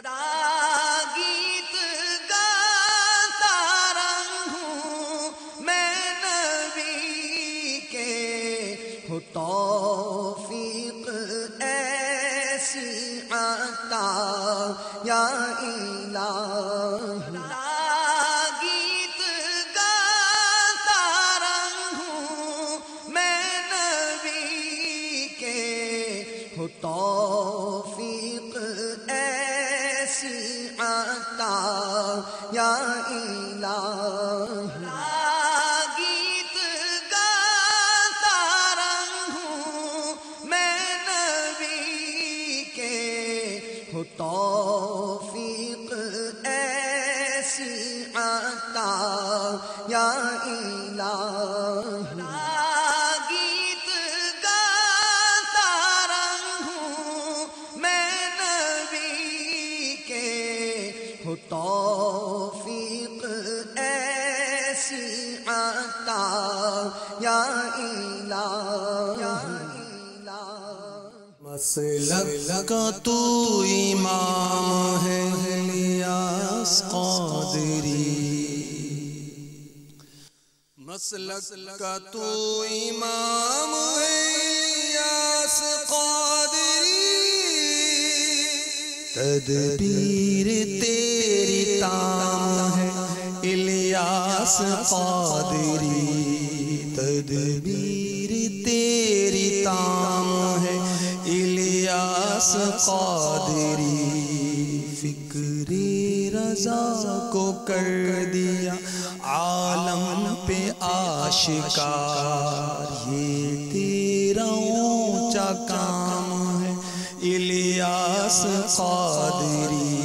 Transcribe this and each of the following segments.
گیت گاتا رہوں میں نبی کے، ہو توفیق ایسی عطا یا الہی۔ گیت گاتا رہوں میں نبی کے، ہو توفیق ایسی عطا یا الہی۔ گیت گاتا رہوں میں نبی کے، ہو توفیق ایسی عطا یا الہی۔ گیت گاتا رہوں میں نبی کے، ہو توفیق ایسی عطا یا الہی۔ مسلک کا تو امام ہے الیاس قادری، مسلک کا تو امام ہے الیاس قادری، تدبیر تیری تام ہے الیاس قادری، تدبیر تیری تام ہے الیاس قادری، فکر رضا کو کر دیا عالم پہ آشکار، یہ تیرا اونچا کام ہے الیاس قادری۔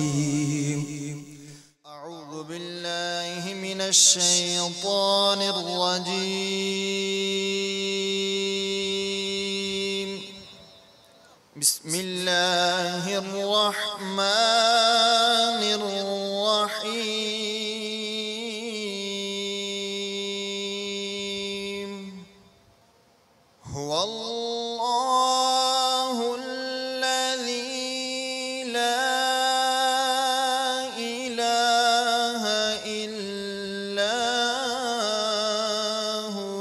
اعوذ باللہ من الشیطان الرجیم، بسم اللہ الرحمن الرحیم، هو اللہ الذی لا الہ الا هو،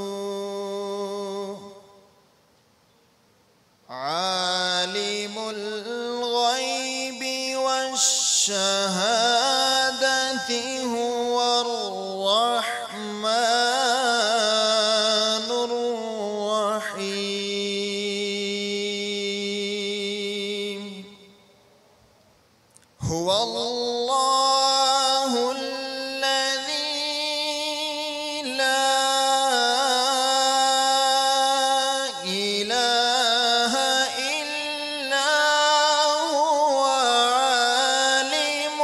عالم الغیب والشہادة هو الرحمن الرحیم، هو اللہ الذی لا الہ الا هو، عالم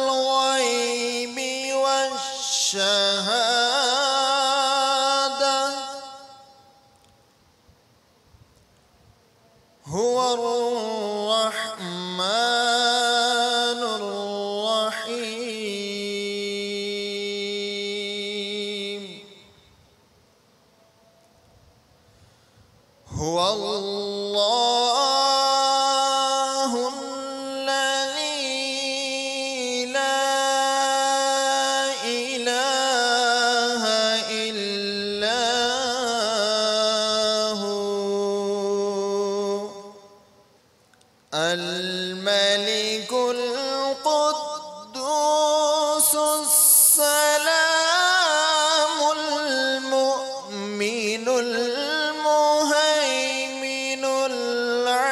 الغیب والشہادة هو الرحمن الرحیم، هو اللہ الذی لا الہ الا هو، الملك القدوس السلام المؤمن المهيمن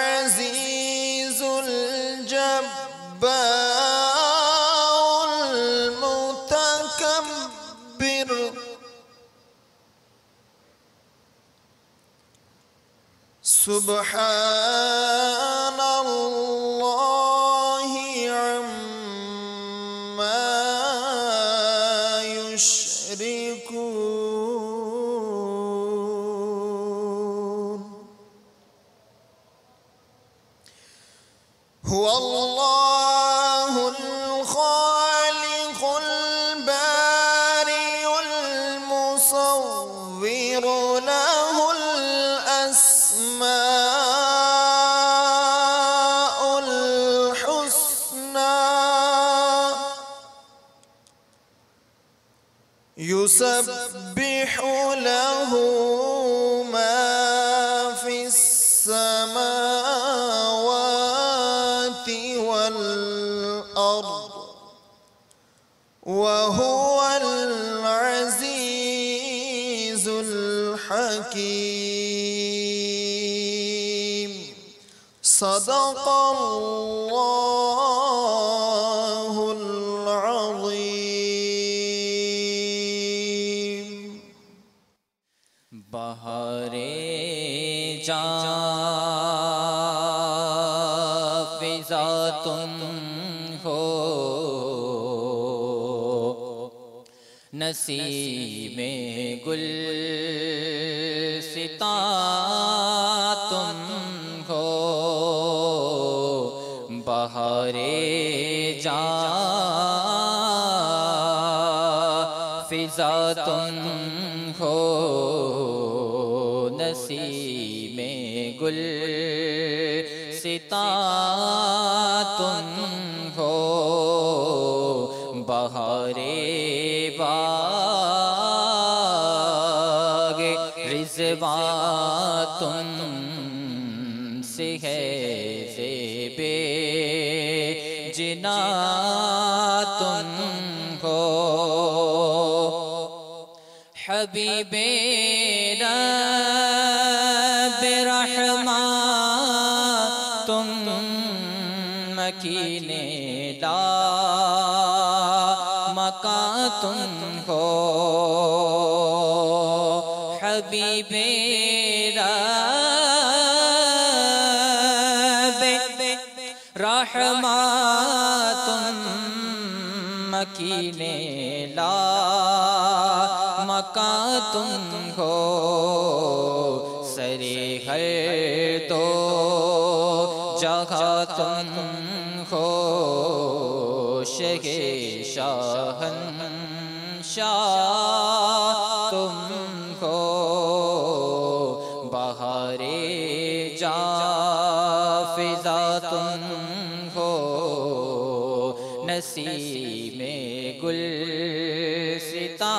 العزيز الجبار المتكبر، سبحان اللہ عما یشرکون، هو اللہ الخالق البارئ المصور، له الأسماء الحسنى، يسبح له ما في السماوات والأرض وهو العزيز الحكيم صدق الله العظيم بہارے فضا تم ہو نسیم گل ستا تم ہو بہارے فضا تم ہو نسیم گل ستا تم ہو بہارے باغ رضوان تم سے ہے زیب جنا تم ہو حبیب رب رحمان تم مکین لا مکان تم ہو حبیب رب رحمان تم مکین لا مکان تم ہو سرے ہر تو جگہ تم ہو شہ شاہنشاہ تم ہو بہارے فضا تم ہو نسیم گل ستا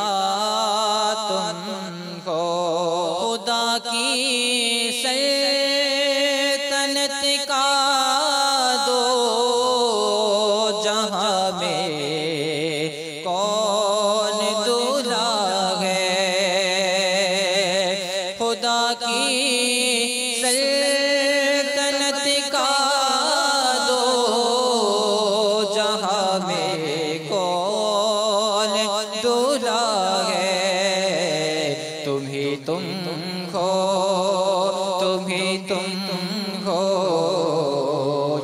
تم ہو خدا کی سلطنت کا دو جہاں میں کون دولا ہے خدا کی سلطنت کا دو جہاں میں کون دولا ہے تم ہی تم ہو تم ہی تم ہو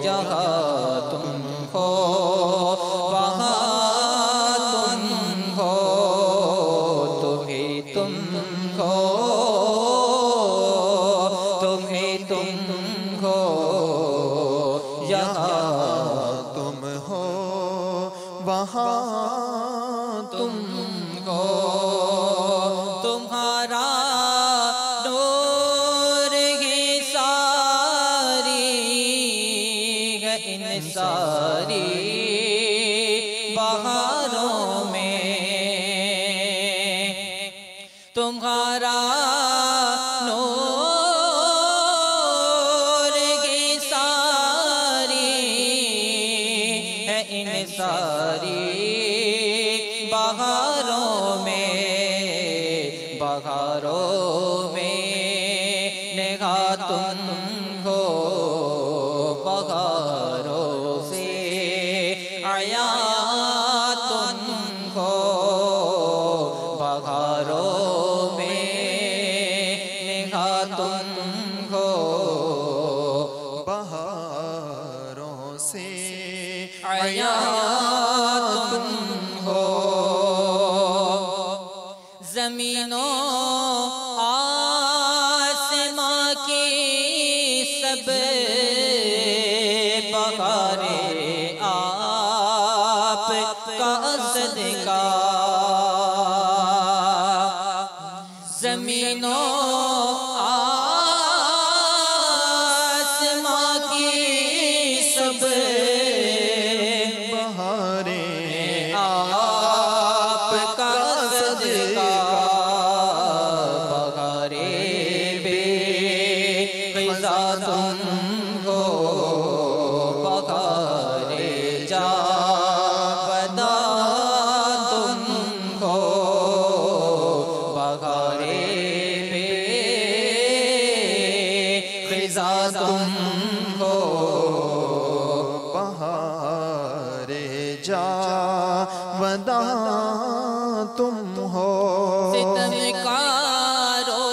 جہاں تم ہو وہاں تم ہو تم ہی تم ہو تم ہی تم ہو یہاں تم ہو وہاں تم ہو تمہارا نور ہی ساری ہے ان ساری بہاروں میں تمہارا نور ہی ساری ہے ان ساری بہاروں میں نگاہ تم ہو بہاروں سے آیا تم ہو بہاروں میں نگاہ تم ہو بہاروں سے آیا تم ہو زمینوں آسماں کی سب بہاریں آپ کا صدقہ زمینوں آسماں کی سب جاوداں تم ہو ستمکارو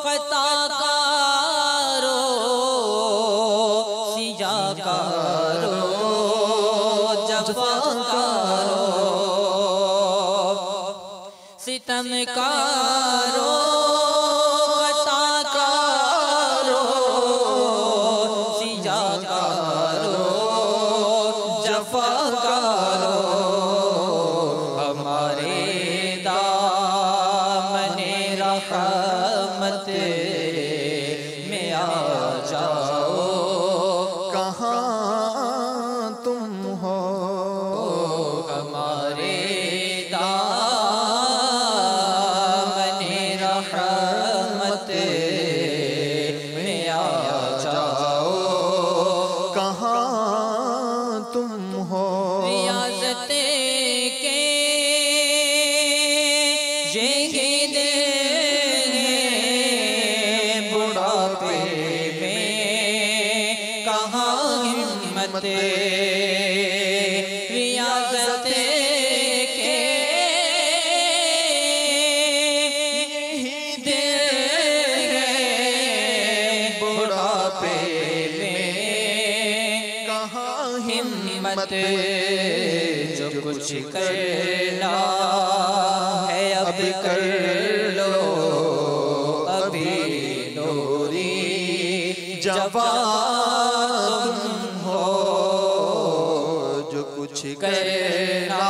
خطاکارو سیاکارو جفاکارو ستمکارو خطاکارو سیاکارو جفاکارو ہمارے دامن رحمت میں آ جاؤ کہاں تم ہو ہمارے دامن رحمت میں آ جاؤ کہاں تم ہو ریاضت کے یہ دل ہے بڑھاپے میں کہاں ہمت ریاضت کے یہی دل ہے بڑھاپے میں کہاں ہمت جو کچھ کرنا ہے اب کر لو ابھی نوری جوان تم ہو جو کچھ کرنا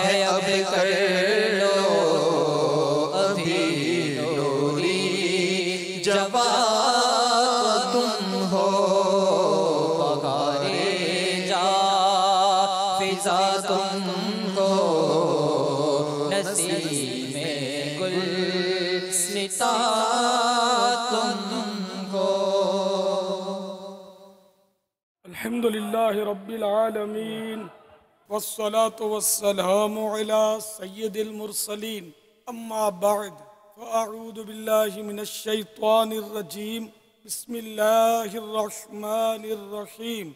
ہے اب کر لو ابھی نوری جوان تم ہو پکارے جا فضا تم کو نسیم گل ستا تم کو الحمد لله رب العالمين والصلاة والسلام على سيد المرسلين أما بعد فأعوذ بالله من الشيطان الرجيم بسم الله الرحمن الرحيم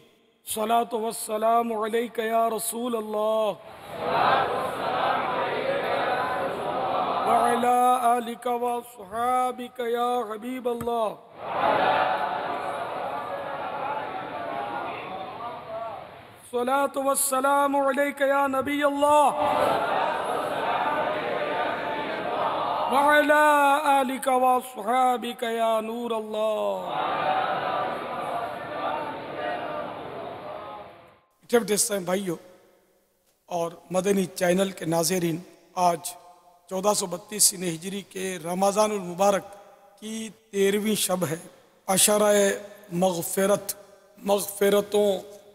الصلاة والسلام عليك يا رسول الله وعلى آلك وأصحابك يا حبيب الله الصلاة والسلام عليك يا نبي الله وعلى آلك وأصحابك يا نور الله جب بھائیو اور مدنی چینل کے ناظرین، آج 1432 ہجری کے رمضان المبارک کی 13ویں شب ہے۔ عشرہ مغفرت، مغفرتوں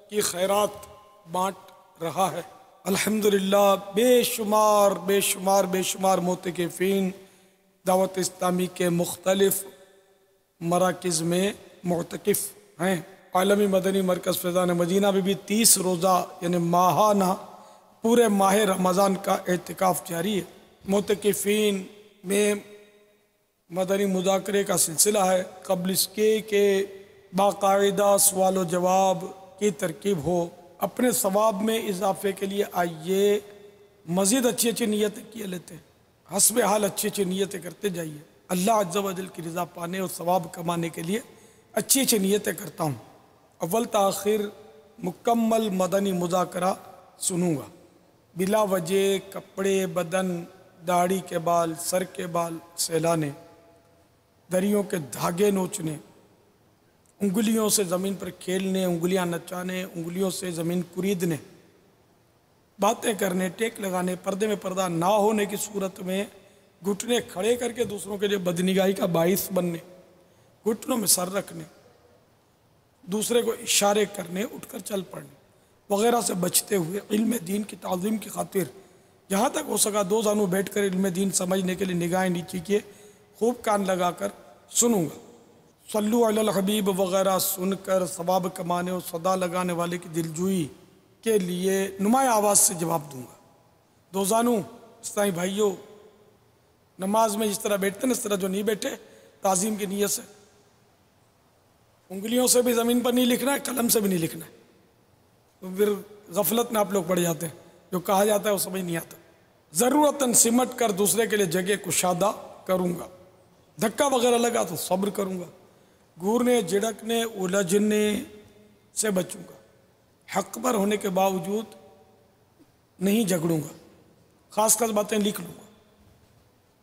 کی خیرات بانٹ رہا ہے۔ الحمدللہ بے شمار معتکفین دعوت اسلامی کے مختلف مراکز میں معتکف ہیں۔ عالمی مدنی مرکز فیضان مدینہ میں بھی 30 روزہ یعنی ماہانہ پورے ماہ رمضان کا اعتکاف جاری ہے۔ معتکفین میں مدنی مذاکرے کا سلسلہ ہے، قبل اس کے کہ باقاعدہ سوال و جواب کی ترکیب ہو۔ اپنے ثواب میں اضافے کے لیے آئیے مزید اچھی نیتیں کیے لیتے ہیں، حسب حال اچھی نیتیں کرتے جائیے۔ اللہ عز و جل کی رضا پانے اور ثواب کمانے کے لیے اچھی نیتیں کرتا ہوں۔ اول تاخیر مکمل مدنی مذاکرہ سنوں گا، بلا وجہ کپڑے، بدن، داڑھی کے بال، سر کے بال سہلانے، دریوں کے دھاگے نوچنے، انگلیوں سے زمین پر کھیلنے، انگلیاں نچانے، انگلیوں سے زمین کریدنے، باتیں کرنے، ٹیک لگانے، پردے میں پردہ نہ ہونے کی صورت میں گھٹنے کھڑے کر کے دوسروں کے لیے بدنگاہی کا باعث بننے، گھٹنوں میں سر رکھنے، دوسرے کو اشارے کرنے، اٹھ کر چل پڑنے وغیرہ سے بچتے ہوئے علم دین کی تعظیم کی خاطر جہاں تک ہو سکا دو زانوں بیٹھ کر علم دین سمجھنے کے لیے نگاہیں نیچی کیے، خوب کان لگا کر سنوں گا۔ صلو علی الحبیب وغیرہ سن کر ثواب کمانے اور صدا لگانے والے کی دلجوئی کے لیے نمایاں آواز سے جواب دوں گا۔ دو زانوں اسلامی بھائیوں، نماز میں جس طرح بیٹھتے ہیں اس طرح جو نہیں بیٹھے تعظیم کی نیت سے انگلیوں سے بھی زمین پر نہیں لکھنا ہے، قلم سے بھی نہیں لکھنا ہے، تو پھر غفلت میں آپ لوگ پڑ جاتے ہیں، جو کہا جاتا ہے وہ سمجھ نہیں آتا۔ ضرورتاً سمٹ کر دوسرے کے لیے جگہ کشادہ کروں گا، دھکا وغیرہ لگا تو صبر کروں گا، گورنے جھڑکنے الجھنے سے بچوں گا، حق پر ہونے کے باوجود نہیں جھگڑوں گا، خاص خاص باتیں لکھ لوں گا،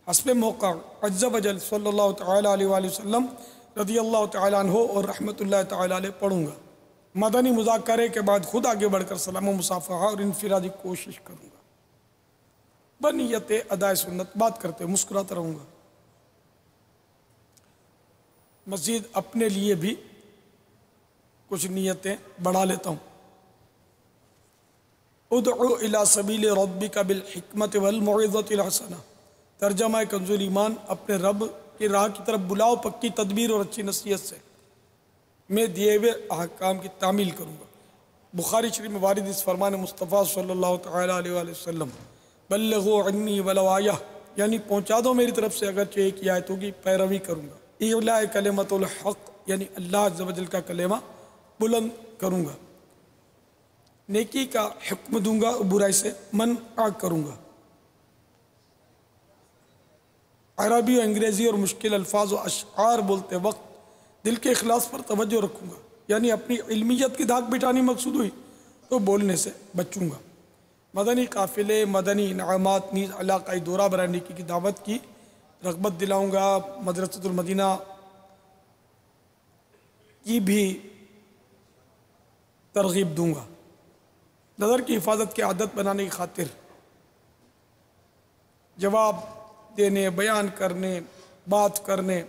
حسب موقع عز و جل صلی اللہ تعالیٰ علیہ وآلہ وسلم رضی اللہ تعالیٰ عنہ اور رحمۃ اللہ تعالیٰ علیہ پڑھوں گا۔ مدنی مذاکرے کے بعد خود آگے بڑھ کر سلام و مصافحہ اور انفرادی کوشش کروں گا، بنیت ادائے سنت بات کرتے مسکراتا رہوں گا۔ مزید اپنے لیے بھی کچھ نیتیں بڑھا لیتا ہوں۔ ادعو الی سبیل ربک بالحکمت والموعظۃ الحسنہ، ترجمہ کنز ایمان، اپنے رب کی راہ کی طرف بلاؤ پکی تدبیر اور اچھی نصیحت سے، میں دیے ہوئے احکام کی تعمیل کروں گا۔ بخاری شریف میں وارد اس فرمان مصطفیٰ صلی اللہ تعالیٰ علیہ وآلہ وسلم، بلغوا عنی ولو آیہ، یعنی پہنچا دو میری طرف سے اگرچہ ایک ہی آیت ہوگی، پیروی کروں گا۔ اعلاء کلمۃ الحق، یعنی اللہ عز و جل کا کلمہ بلند کروں گا۔ نیکی کا حکم دوں گا، برائی سے منع کروں گا۔ عربی و انگریزی اور مشکل الفاظ و اشعار بولتے وقت دل کے اخلاص پر توجہ رکھوں گا، یعنی اپنی علمیت کی دھاک بٹھانی مقصود ہوئی تو بولنے سے بچوں گا۔ مدنی قافلے، مدنی انعامات نیز علاقائی دورہ برائے نیکی کی دعوت کی رغبت دلاؤں گا۔ مدرسۃ المدینہ کی بھی ترغیب دوں گا۔ نظر کی حفاظت کی عادت بنانے کی خاطر جواب دینے، بیان کرنے، بات کرنے،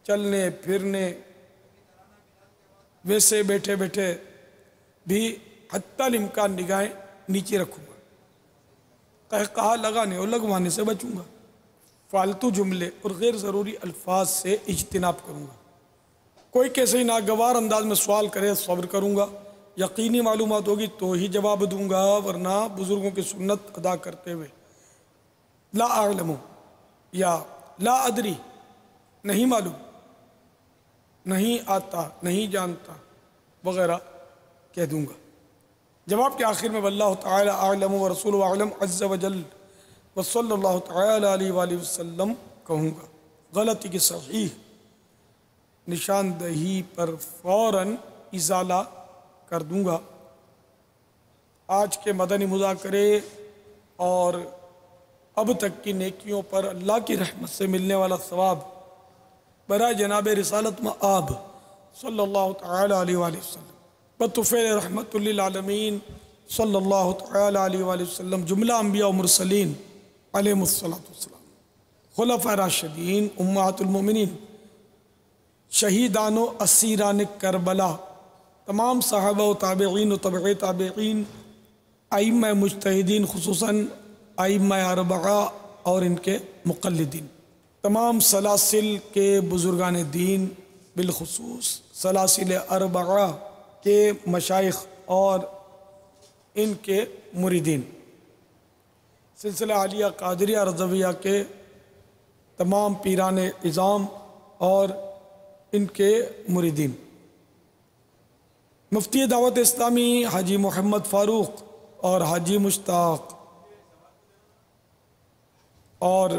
چلنے پھرنے، ویسے بیٹھے بیٹھے بھی حتی الامکان نگاہیں نیچے رکھوں گا۔ کہا لگانے اور لگوانے سے بچوں گا۔ فالتو جملے اور غیر ضروری الفاظ سے اجتناب کروں گا۔ کوئی کیسے ہی ناگوار انداز میں سوال کرے صبر کروں گا، یقینی معلومات ہوگی تو ہی جواب دوں گا، ورنہ بزرگوں کی سنت ادا کرتے ہوئے لا اعلم یا لا ادری، نہیں معلوم، نہیں آتا، نہیں جانتا وغیرہ کہہ دوں گا۔ جواب کے آخر میں واللہ تعالی اعلم ورسولہ اعلم عز و جل وصلی اللہ تعالی علیہ وآلہ وسلم کہوں گا۔ غلطی کی صحیح نشاندہی پر فوراً ازالہ کر دوں گا۔ آج کے مدنی مذاکرے اور اب تک کی نیکیوں پر اللہ کی رحمت سے ملنے والا ثواب برائے جناب رسالت مآب صلی اللہ تعالی علیہ وآلہ وسلم بطفیل رحمت للعالمین صلی اللہ تعالی علیہ وآلہ وسلم، جملہ انبیاء و مرسلین علیہم السلام، خلفاء راشدین، امہات المومنین، شہیدان و اسیران کربلا، تمام صحابہ و تابعین و تبع تابعین، ائمہ مجتہدین خصوصاً ائمہ اربعہ اور ان کے مقلدین، تمام سلاسل کے بزرگان دین، بالخصوص سلاسل اربعہ کے مشائخ اور ان کے مریدین، سلسلہ عالیہ قادریہ رضویہ کے تمام پیران اعظام اور ان کے مریدین، مفتی دعوت اسلامی حاجی محمد فاروق اور حاجی مشتاق اور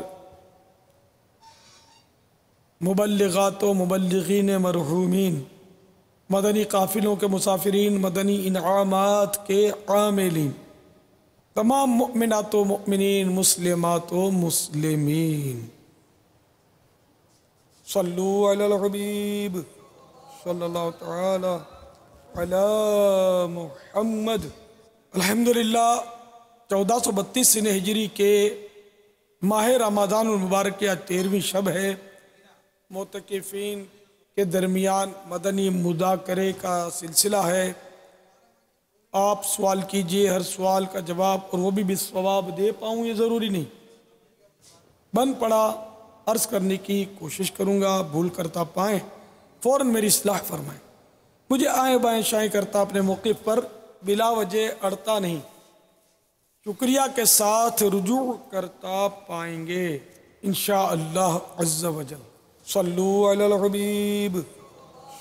مبلغات و مبلغین مرحومین، مدنی قافلوں کے مسافرین، مدنی انعامات کے عاملین، تمام مؤمنات و مؤمنین، مسلمات و مسلمین، صلو علی الحبیب صلی اللہ تعالی علی محمد۔ الحمدللہ 1432 سنہ ہجری کے ماہ رمضان المبارک کی 13ویں شب ہے۔ معتکفین کے درمیان مدنی مذاکرے کا سلسلہ ہے۔ آپ سوال کیجئے، ہر سوال کا جواب اور وہ بھی بالصواب دے پاؤں یہ ضروری نہیں، بن پڑا عرض کرنے کی کوشش کروں گا، بھول کرتا پائیں فوراً میری اصلاح فرمائیں، مجھے آئیں بائیں شائیں کرتا اپنے موقف پر بلا وجہ اڑتا نہیں، شکریہ کے ساتھ رجوع کرتا پائیں گے انشاءاللہ عز و جل۔ صلو علی الحبیب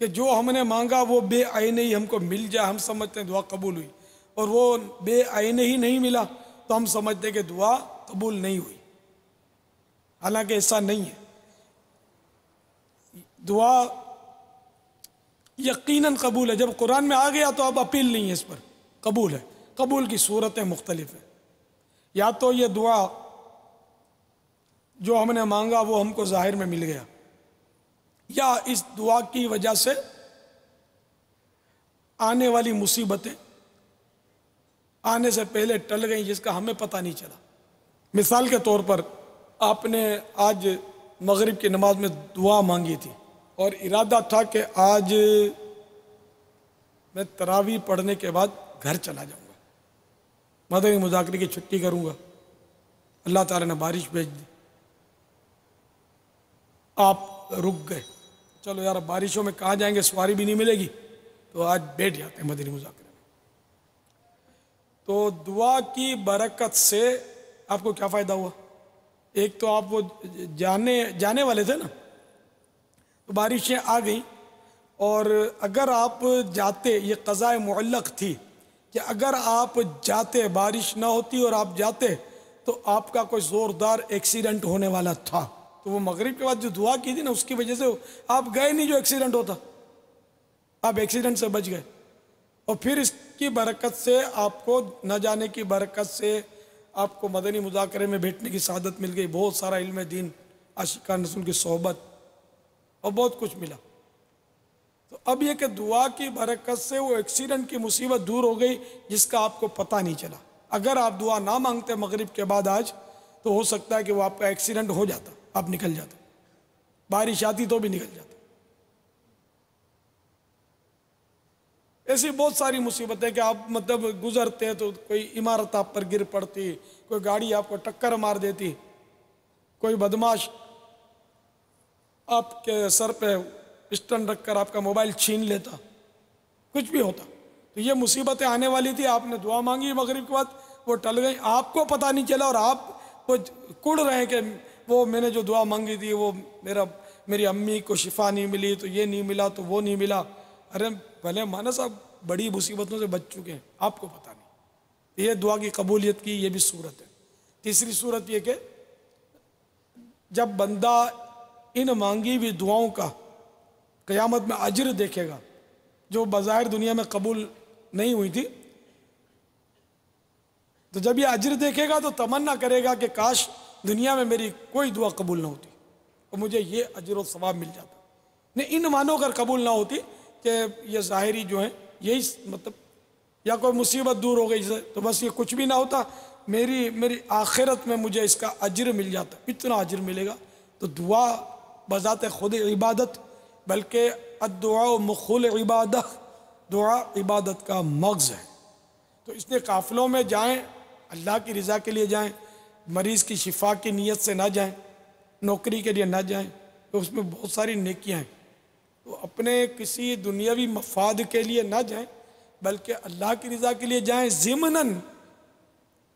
کہ جو ہم نے مانگا وہ بے عین ہی ہم کو مل جائے، ہم سمجھتے ہیں دعا قبول ہوئی، اور وہ بے عین ہی نہیں ملا تو ہم سمجھتے ہیں کہ دعا قبول نہیں ہوئی، حالانکہ ایسا نہیں ہے۔ دعا یقیناً قبول ہے، جب قرآن میں آ گیا تو اب اپیل نہیں ہے، اس پر قبول ہے۔ قبول کی صورتیں مختلف ہیں، یا تو یہ دعا جو ہم نے مانگا وہ ہم کو ظاہر میں مل گیا، یا اس دعا کی وجہ سے آنے والی مصیبتیں آنے سے پہلے ٹل گئیں جس کا ہمیں پتہ نہیں چلا۔ مثال کے طور پر آپ نے آج مغرب کی نماز میں دعا مانگی تھی اور ارادہ تھا کہ آج میں تراویح پڑھنے کے بعد گھر چلا جاؤں گا، مدنی مذاکرے کی چھٹی کروں گا، اللہ تعالیٰ نے بارش بھیج دی، آپ رک گئے، چلو یار بارشوں میں کہاں جائیں گے، سواری بھی نہیں ملے گی، تو آج بیٹھ جاتے ہیں مدنی مذاکرے میں۔ تو دعا کی برکت سے آپ کو کیا فائدہ ہوا؟ ایک تو آپ وہ جانے والے تھے نا، تو بارشیں آ گئیں، اور اگر آپ جاتے، یہ قضاء معلق تھی کہ اگر آپ جاتے، بارش نہ ہوتی اور آپ جاتے تو آپ کا کوئی زوردار ایکسیڈنٹ ہونے والا تھا، تو وہ مغرب کے بعد جو دعا کی تھی نا اس کی وجہ سے آپ گئے نہیں، جو ایکسیڈنٹ ہوتا، آپ ایکسیڈنٹ سے بچ گئے، اور پھر اس کی برکت سے آپ کو نہ جانے کی برکت سے آپ کو مدنی مذاکرے میں بیٹھنے کی سعادت مل گئی، بہت سارا علم دین، عاشقان رسول کی صحبت، اور بہت کچھ ملا۔ تو اب یہ کہ دعا کی برکت سے وہ ایکسیڈنٹ کی مصیبت دور ہو گئی جس کا آپ کو پتہ نہیں چلا۔ اگر آپ دعا نہ مانگتے مغرب کے بعد آج تو ہو سکتا ہے کہ وہ آپ کا ایکسیڈنٹ ہو جاتا، آپ نکل جاتے، بارش آتی تو بھی نکل جاتے۔ ایسی بہت ساری مصیبتیں کہ آپ مطلب گزرتے تو کوئی عمارت آپ پر گر پڑتی، کوئی گاڑی آپ کو ٹکر مار دیتی، کوئی بدماش آپ کے سر پہ پسٹن رکھ کر آپ کا موبائل چھین لیتا، کچھ بھی ہوتا۔ تو یہ مصیبتیں آنے والی تھی، آپ نے دعا مانگی مغرب کے بعد، وہ ٹل گئی، آپ کو پتہ نہیں چلا، اور آپ وہ کڑ رہے ہیں کہ وہ میں نے جو دعا مانگی تھی وہ میری امی کو شفا نہیں ملی، تو یہ نہیں ملا، تو وہ نہیں ملا۔ ارے بھلے مانا صاحب بڑی مصیبتوں سے بچ چکے ہیں، آپ کو پتہ نہیں۔ یہ دعا کی قبولیت کی یہ بھی صورت ہے۔ تیسری صورت یہ کہ جب بندہ ان مانگی ہوئی دعاؤں کا قیامت میں اجر دیکھے گا جو بظاہر دنیا میں قبول نہیں ہوئی تھی، تو جب یہ اجر دیکھے گا تو تمنا کرے گا کہ کاش دنیا میں میری کوئی دعا قبول نہ ہوتی اور مجھے یہ اجر و ثواب مل جاتا۔ نہیں، ان مانو کر قبول نہ ہوتی کہ یہ ظاہری جو ہیں یہی مطلب، یا کوئی مصیبت دور ہو گئی تو بس یہ کچھ بھی نہ ہوتا، میری آخرت میں مجھے اس کا اجر مل جاتا، اتنا اجر ملے گا۔ تو دعا بذات خود عبادت، بلکہ الدعاء مخل عبادہ، دعا عبادت کا مغز ہے۔ تو اس لیے قافلوں میں جائیں، اللہ کی رضا کے لیے جائیں، مریض کی شفا کی نیت سے نہ جائیں، نوکری کے لیے نہ جائیں، تو اس میں بہت ساری نیکیاں ہیں۔ تو اپنے کسی دنیاوی مفاد کے لیے نہ جائیں، بلکہ اللہ کی رضا کے لیے جائیں، ضمناً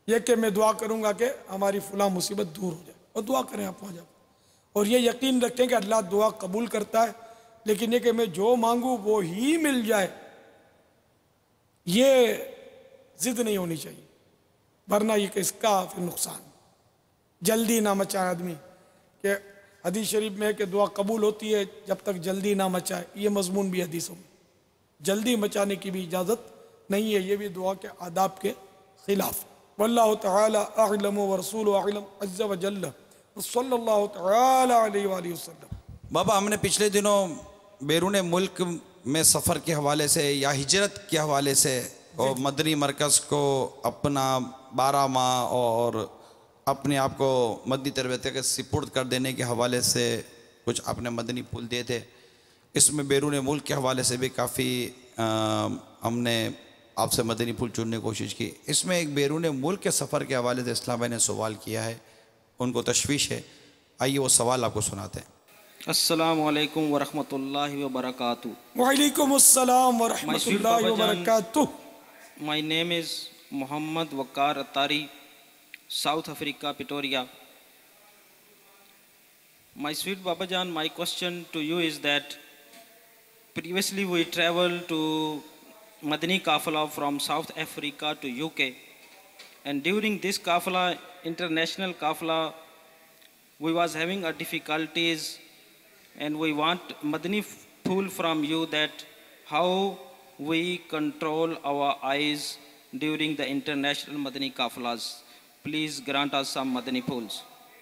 یہ کہ میں دعا کروں گا کہ ہماری فلاں مصیبت دور ہو جائے، اور دعا کریں آپ وہاں جا کر، اور یہ یقین رکھیں کہ اللہ دعا قبول کرتا ہے، لیکن یہ کہ میں جو مانگوں وہ ہی مل جائے، یہ ضد نہیں ہونی چاہیے، ورنہ یہ کہ اس کا پھر نقصان۔ جلدی نہ مچائے آدمی، کہ حدیث شریف میں ہے کہ دعا قبول ہوتی ہے جب تک جلدی نہ مچائے، یہ مضمون بھی حدیثوں میں، جلدی مچانے کی بھی اجازت نہیں ہے، یہ بھی دعا کے آداب کے خلاف۔ واللہ تعالی اعلم ورسول اعلم عز وجل، صلی اللہ تعالی علیہ وآلہ وسلم۔ بابا ہم نے پچھلے دنوں بیرون ملک میں سفر کے حوالے سے یا ہجرت کے حوالے سے اور مدنی مرکز کو اپنا 12 ماہ اور اپنے آپ کو مدنی تربیت کے سپرد کر دینے کے حوالے سے کچھ اپنے مدنی پھول دیے تھے۔ اس میں بیرون ملک کے حوالے سے بھی کافی ہم نے آپ سے مدنی پھول چننے کی کوشش کی۔ اس میں ایک بیرون ملک کے سفر کے حوالے سے اسلام بھائی نے سوال کیا ہے، ان کو تشویش ہے، آئیے وہ سوال آپ کو سناتے ہیں۔ السلام علیکم ورحمۃ اللہ وبرکاتہ۔ وعلیکم السلام ورحمۃ اللہ وبرکاتہ۔ My name is Muhammad Waqar Attari, South Africa, Pretoria. My sweet Baba Jan, my question to you is that Previously, we traveled to Madani Kafala from South Africa to UK. And during this Kafala, international Kafala, we was having a difficulties, and we want Madani Phul from you that how we control our eyes during the international Madani Kafalas. Please grant us some Madani Phuls.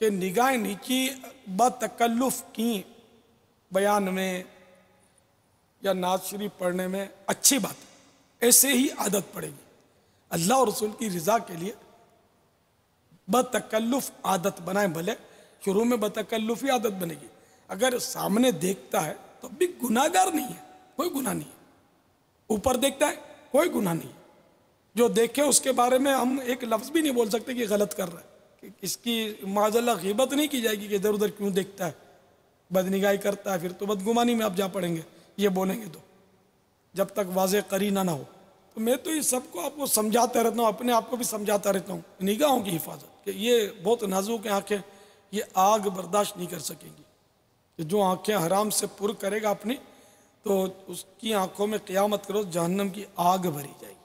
کہ نگاہیں نیچی بتکلف کی بیان میں یا نعت شریف پڑھنے میں اچھی بات ہے، ایسے ہی عادت پڑے گی. اللہ اور رسول کی رضا کے لیے بتکلف عادت بنائیں، بھلے شروع میں بتکلف ہی عادت بنے گی. اگر سامنے دیکھتا ہے تو بھی گناہ گار نہیں ہے، کوئی گناہ نہیں ہے. اوپر دیکھتا ہے کوئی گناہ نہیں ہے. جو دیکھے اس کے بارے میں ہم ایک لفظ بھی نہیں بول سکتے کہ غلط کر رہا ہے، کہ اس کی معاذ اللہ غیبت نہیں کی جائے گی کہ ادھر ادھر کیوں دیکھتا ہے، بدنگاہی کرتا ہے، پھر تو بدگمانی میں آپ جا پڑیں گے یہ بولیں گے تو، جب تک واضح قرینہ نہ ہو. تو میں تو یہ سب کو آپ کو سمجھاتا رہتا ہوں، اپنے آپ کو بھی سمجھاتا رہتا ہوں نگاہوں کی حفاظت، کہ یہ بہت نازک آنکھیں یہ آگ برداشت نہیں کر سکیں گی. کہ جو آنکھیں حرام سے پر کرے گا اپنی، تو اس کی آنکھوں میں قیامت کرو جہنم کی آگ بھری جائے گی،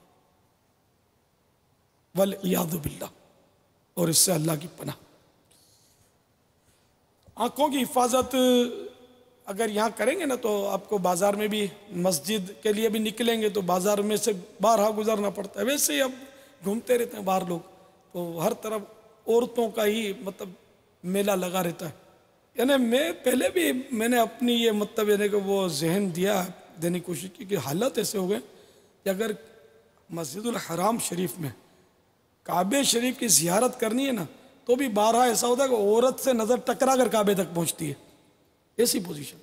والعیاذ باللہ، اور اس سے اللہ کی پناہ. آنکھوں کی حفاظت اگر یہاں کریں گے نا تو آپ کو بازار میں بھی مسجد کے لیے بھی نکلیں گے تو بازار میں سے بارہا گزرنا پڑتا ہے. ویسے ہی اب گھومتے رہتے ہیں باہر لوگ، تو ہر طرف عورتوں کا ہی مطلب میلہ لگا رہتا ہے. یعنی میں پہلے بھی میں نے اپنی یہ مطلب یعنی کہ وہ ذہن دیا، دینے کی کوشش کی کہ حالت ایسے ہو گئے کہ اگر مسجد الحرام شریف میں کعبے شریف کی زیارت کرنی ہے نا تو بھی بارہا ایسا ہوتا ہے کہ عورت سے نظر ٹکرا کر کعبے تک پہنچتی ہے، ایسی پوزیشن.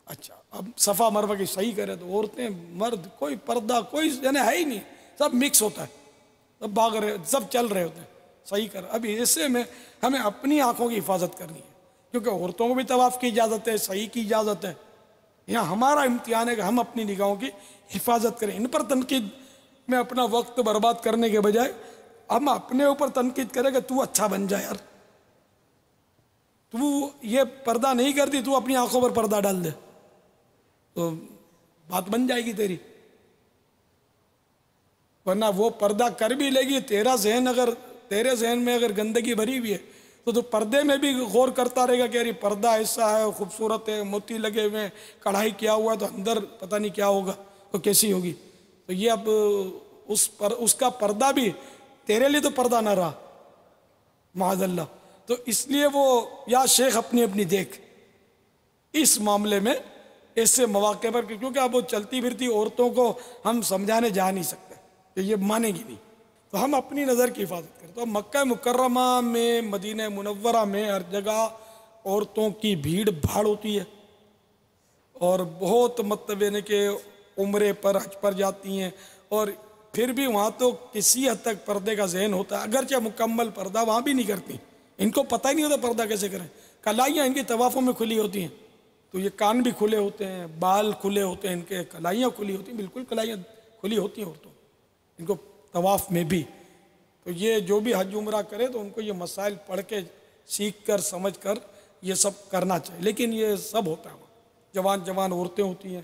اچھا اب صفا مروہ کی صحیح کرے تو عورتیں مرد کوئی پردہ کوئی یعنی ہے ہی نہیں، سب مکس ہوتا ہے، سب بھاگ رہے، سب چل رہے ہوتے ہیں. صحیح کر اب ایسے میں ہمیں اپنی آنکھوں کی حفاظت کرنی ہے، کیونکہ عورتوں کو بھی طواف کی اجازت ہے، صحیح کی اجازت ہے. یہاں ہمارا امتحان ہے کہ ہم اپنی نگاہوں کی حفاظت کریں. ان پر تنقید میں اپنا وقت برباد کرنے کے بجائے ہم اپنے اوپر تنقید کریں کہ تو اچھا بن جائے یار، تو یہ پردہ نہیں کرتی، تو اپنی آنکھوں پر پردہ ڈال دے تو بات بن جائے گی تیری. ورنہ وہ پردہ کر بھی لے گی، تیرا ذہن اگر تیرے ذہن میں اگر گندگی بھری ہوئی ہے تو پردے میں بھی غور کرتا رہے گا کہ یار پردہ ایسا ہے، خوبصورت ہے، موتی لگے ہوئے ہیں، کڑھائی کیا ہوا ہے، تو اندر پتہ نہیں کیا ہوگا، تو کیسی ہوگی. تو یہ اب اس کا پردہ بھی تیرے لیے تو پردہ نہ رہا معاذ اللہ. تو اس لیے وہ یا شیخ اپنی اپنی دیکھ اس معاملے میں ایسے مواقع پر، کیونکہ اب وہ چلتی پھرتی عورتوں کو ہم سمجھانے جا نہیں سکتے کہ یہ مانے گی نہیں، تو ہم اپنی نظر کی حفاظت کریں. تو مکہ مکرمہ میں، مدینہ منورہ میں ہر جگہ عورتوں کی بھیڑ بھاڑ ہوتی ہے، اور بہت مطلب یعنی کہ عمرے پر حج پر جاتی ہیں، اور پھر بھی وہاں تو کسی حد تک پردے کا ذہن ہوتا ہے، اگرچہ مکمل پردہ وہاں بھی نہیں کرتی، ان کو پتہ ہی نہیں ہوتا پردہ کیسے کریں. کلائیاں ان کی طوافوں میں کھلی ہوتی ہیں، تو یہ کان بھی کھلے ہوتے ہیں، بال کھلے ہوتے ہیں، ان کے کلائیاں کھلی ہوتی ہیں، بالکل کلائیاں کھلی ہوتی ہیں عورتوں ان کو طواف میں بھی. تو یہ جو بھی حج عمرہ کرے تو ان کو یہ مسائل پڑھ کے سیکھ کر سمجھ کر یہ سب کرنا چاہیے. لیکن یہ سب ہوتا ہے، جوان جوان عورتیں ہوتی ہیں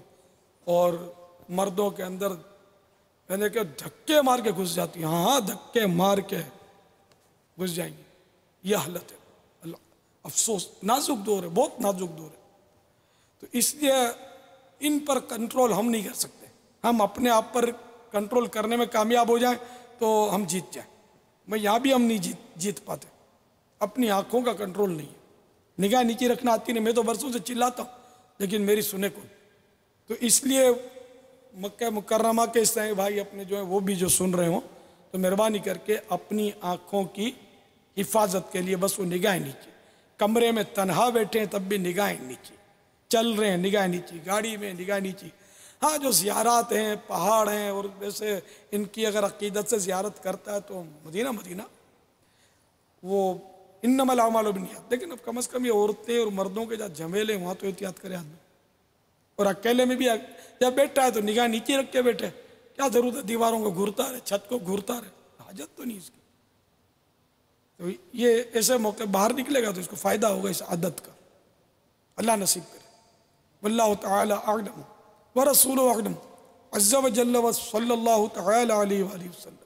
اور مردوں کے اندر یعنی کہ دھکے مار کے گھس جاتی ہیں. ہاں دھکے مار کے گھس جائیں گے، یہ حالت ہے. اللہ افسوس، نازک دور ہے، بہت نازک دور ہے. تو اس لیے ان پر کنٹرول ہم نہیں کر سکتے. ہم اپنے آپ پر کنٹرول کرنے میں کامیاب ہو جائیں تو ہم جیت جائیں. میں یہاں بھی ہم نہیں جیت پاتے. اپنی آنکھوں کا کنٹرول نہیں ہے، نگاہ نیچے رکھنا آتی نہیں. میں تو برسوں سے چلاتا ہوں لیکن میری سنے کوئی. تو اس لیے مکہ مکرمہ کے عیسائی بھائی اپنے جو ہیں وہ بھی جو سن رہے ہوں تو مہربانی کر کے اپنی آنکھوں کی حفاظت کے لیے بس وہ نگاہیں نیچے، کمرے میں تنہا بیٹھے ہیں تب بھی نگاہیں نیچے، چل رہے ہیں نگاہ نیچی، گاڑی میں نگاہ نیچی. ہاں جو زیارات ہیں، پہاڑ ہیں، اور ویسے ان کی اگر عقیدت سے زیارت کرتا ہے تو مدینہ وہ انما الاعمال بالنیات. لیکن اب کم از کم یہ عورتیں اور مردوں کے جہاں جھمیلے وہاں تو احتیاط کرے آدمی. اور اکیلے میں بھی جب بیٹھا ہے تو نگاہ نیچے رکھ کے بیٹھے، کیا ضرورت ہے دیواروں کو گھورتا رہے، چھت کو گھورتا رہے، حاجت تو نہیں اس کی. تو یہ ایسے موقع باہر نکلے گا تو اس کو فائدہ ہوگا اس عادت کا. اللہ نصیب کرے. واللہ تعالی اعلم ورسولہ اعلم عز وجل وصلی اللہ تعالی علیہ وآلہ وسلم.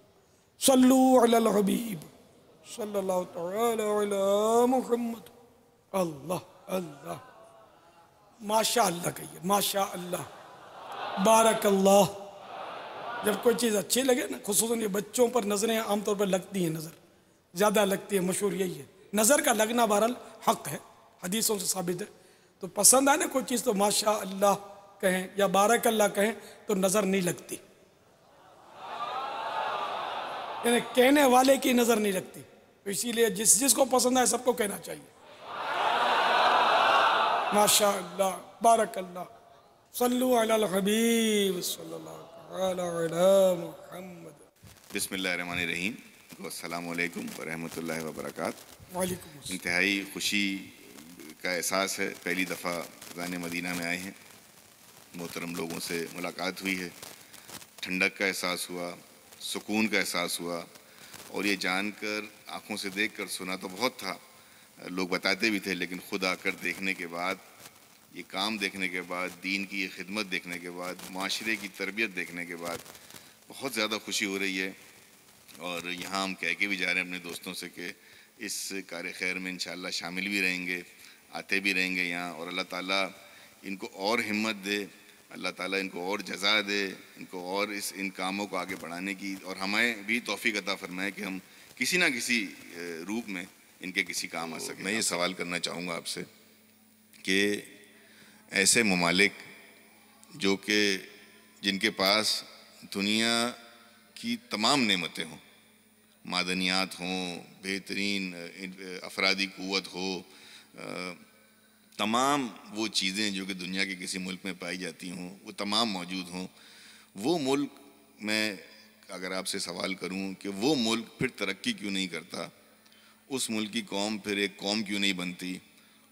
صلوا علی الحبیب صلی اللہ تعالی علی محمد. اللہ اللہ ماشاء اللہ کہیے، ماشاء اللہ، بارک اللہ. جب کوئی چیز اچھی لگے نا، خصوصاً یہ بچوں پر نظریں عام طور پر لگتی ہیں، نظر زیادہ لگتی ہے، مشہور یہی ہے. نظر کا لگنا بہرحال حق ہے، حدیثوں سے ثابت ہے. تو پسند آئے نا کوئی چیز تو ماشاء اللہ کہیں یا بارک اللہ کہیں تو نظر نہیں لگتی، یعنی کہنے والے کی نظر نہیں لگتی. اسی لیے جس کو پسند آئے سب کو کہنا چاہیے ماشاء اللہ بارک اللہ. صلو علی الحبیب صلی اللہ علی محمد. بسم اللہ الرحمن الرحیم. السلام علیکم ورحمۃ اللہ وبرکاتہ. وعلیکم السلام. انتہائی خوشی کا احساس ہے، پہلی دفعہ فیضان مدینہ میں آئے ہیں، محترم لوگوں سے ملاقات ہوئی ہے، ٹھنڈک کا احساس ہوا، سکون کا احساس ہوا، اور یہ جان کر آنکھوں سے دیکھ کر سنا تو بہت تھا، لوگ بتاتے بھی تھے، لیکن خود آ کر دیکھنے کے بعد، یہ کام دیکھنے کے بعد، دین کی یہ خدمت دیکھنے کے بعد، معاشرے کی تربیت دیکھنے کے بعد بہت زیادہ خوشی ہو رہی ہے. اور یہاں ہم کہہ کے بھی جا رہے ہیں اپنے دوستوں سے کہ اس کار خیر میں انشاءاللہ شامل بھی رہیں گے، آتے بھی رہیں گے یہاں، اور اللہ تعالیٰ ان کو اور ہمت دے، اللہ تعالیٰ ان کو اور جزا دے، ان کو اور ان کاموں کو آگے بڑھانے کی، اور ہمیں بھی توفیق عطا فرمائے کہ ہم کسی نہ کسی روپ میں ان کے کسی کام آ سکیں. میں یہ سوال کرنا چاہوں گا آپ سے کہ ایسے ممالک جو کہ جن کے پاس دنیا کی تمام نعمتیں ہوں، معدنیات ہوں، بہترین افرادی قوت ہو، تمام وہ چیزیں جو کہ دنیا کے کسی ملک میں پائی جاتی ہوں وہ تمام موجود ہوں، وہ ملک، میں اگر آپ سے سوال کروں کہ وہ ملک پھر ترقی کیوں نہیں کرتا، اس ملک کی قوم پھر ایک قوم کیوں نہیں بنتی،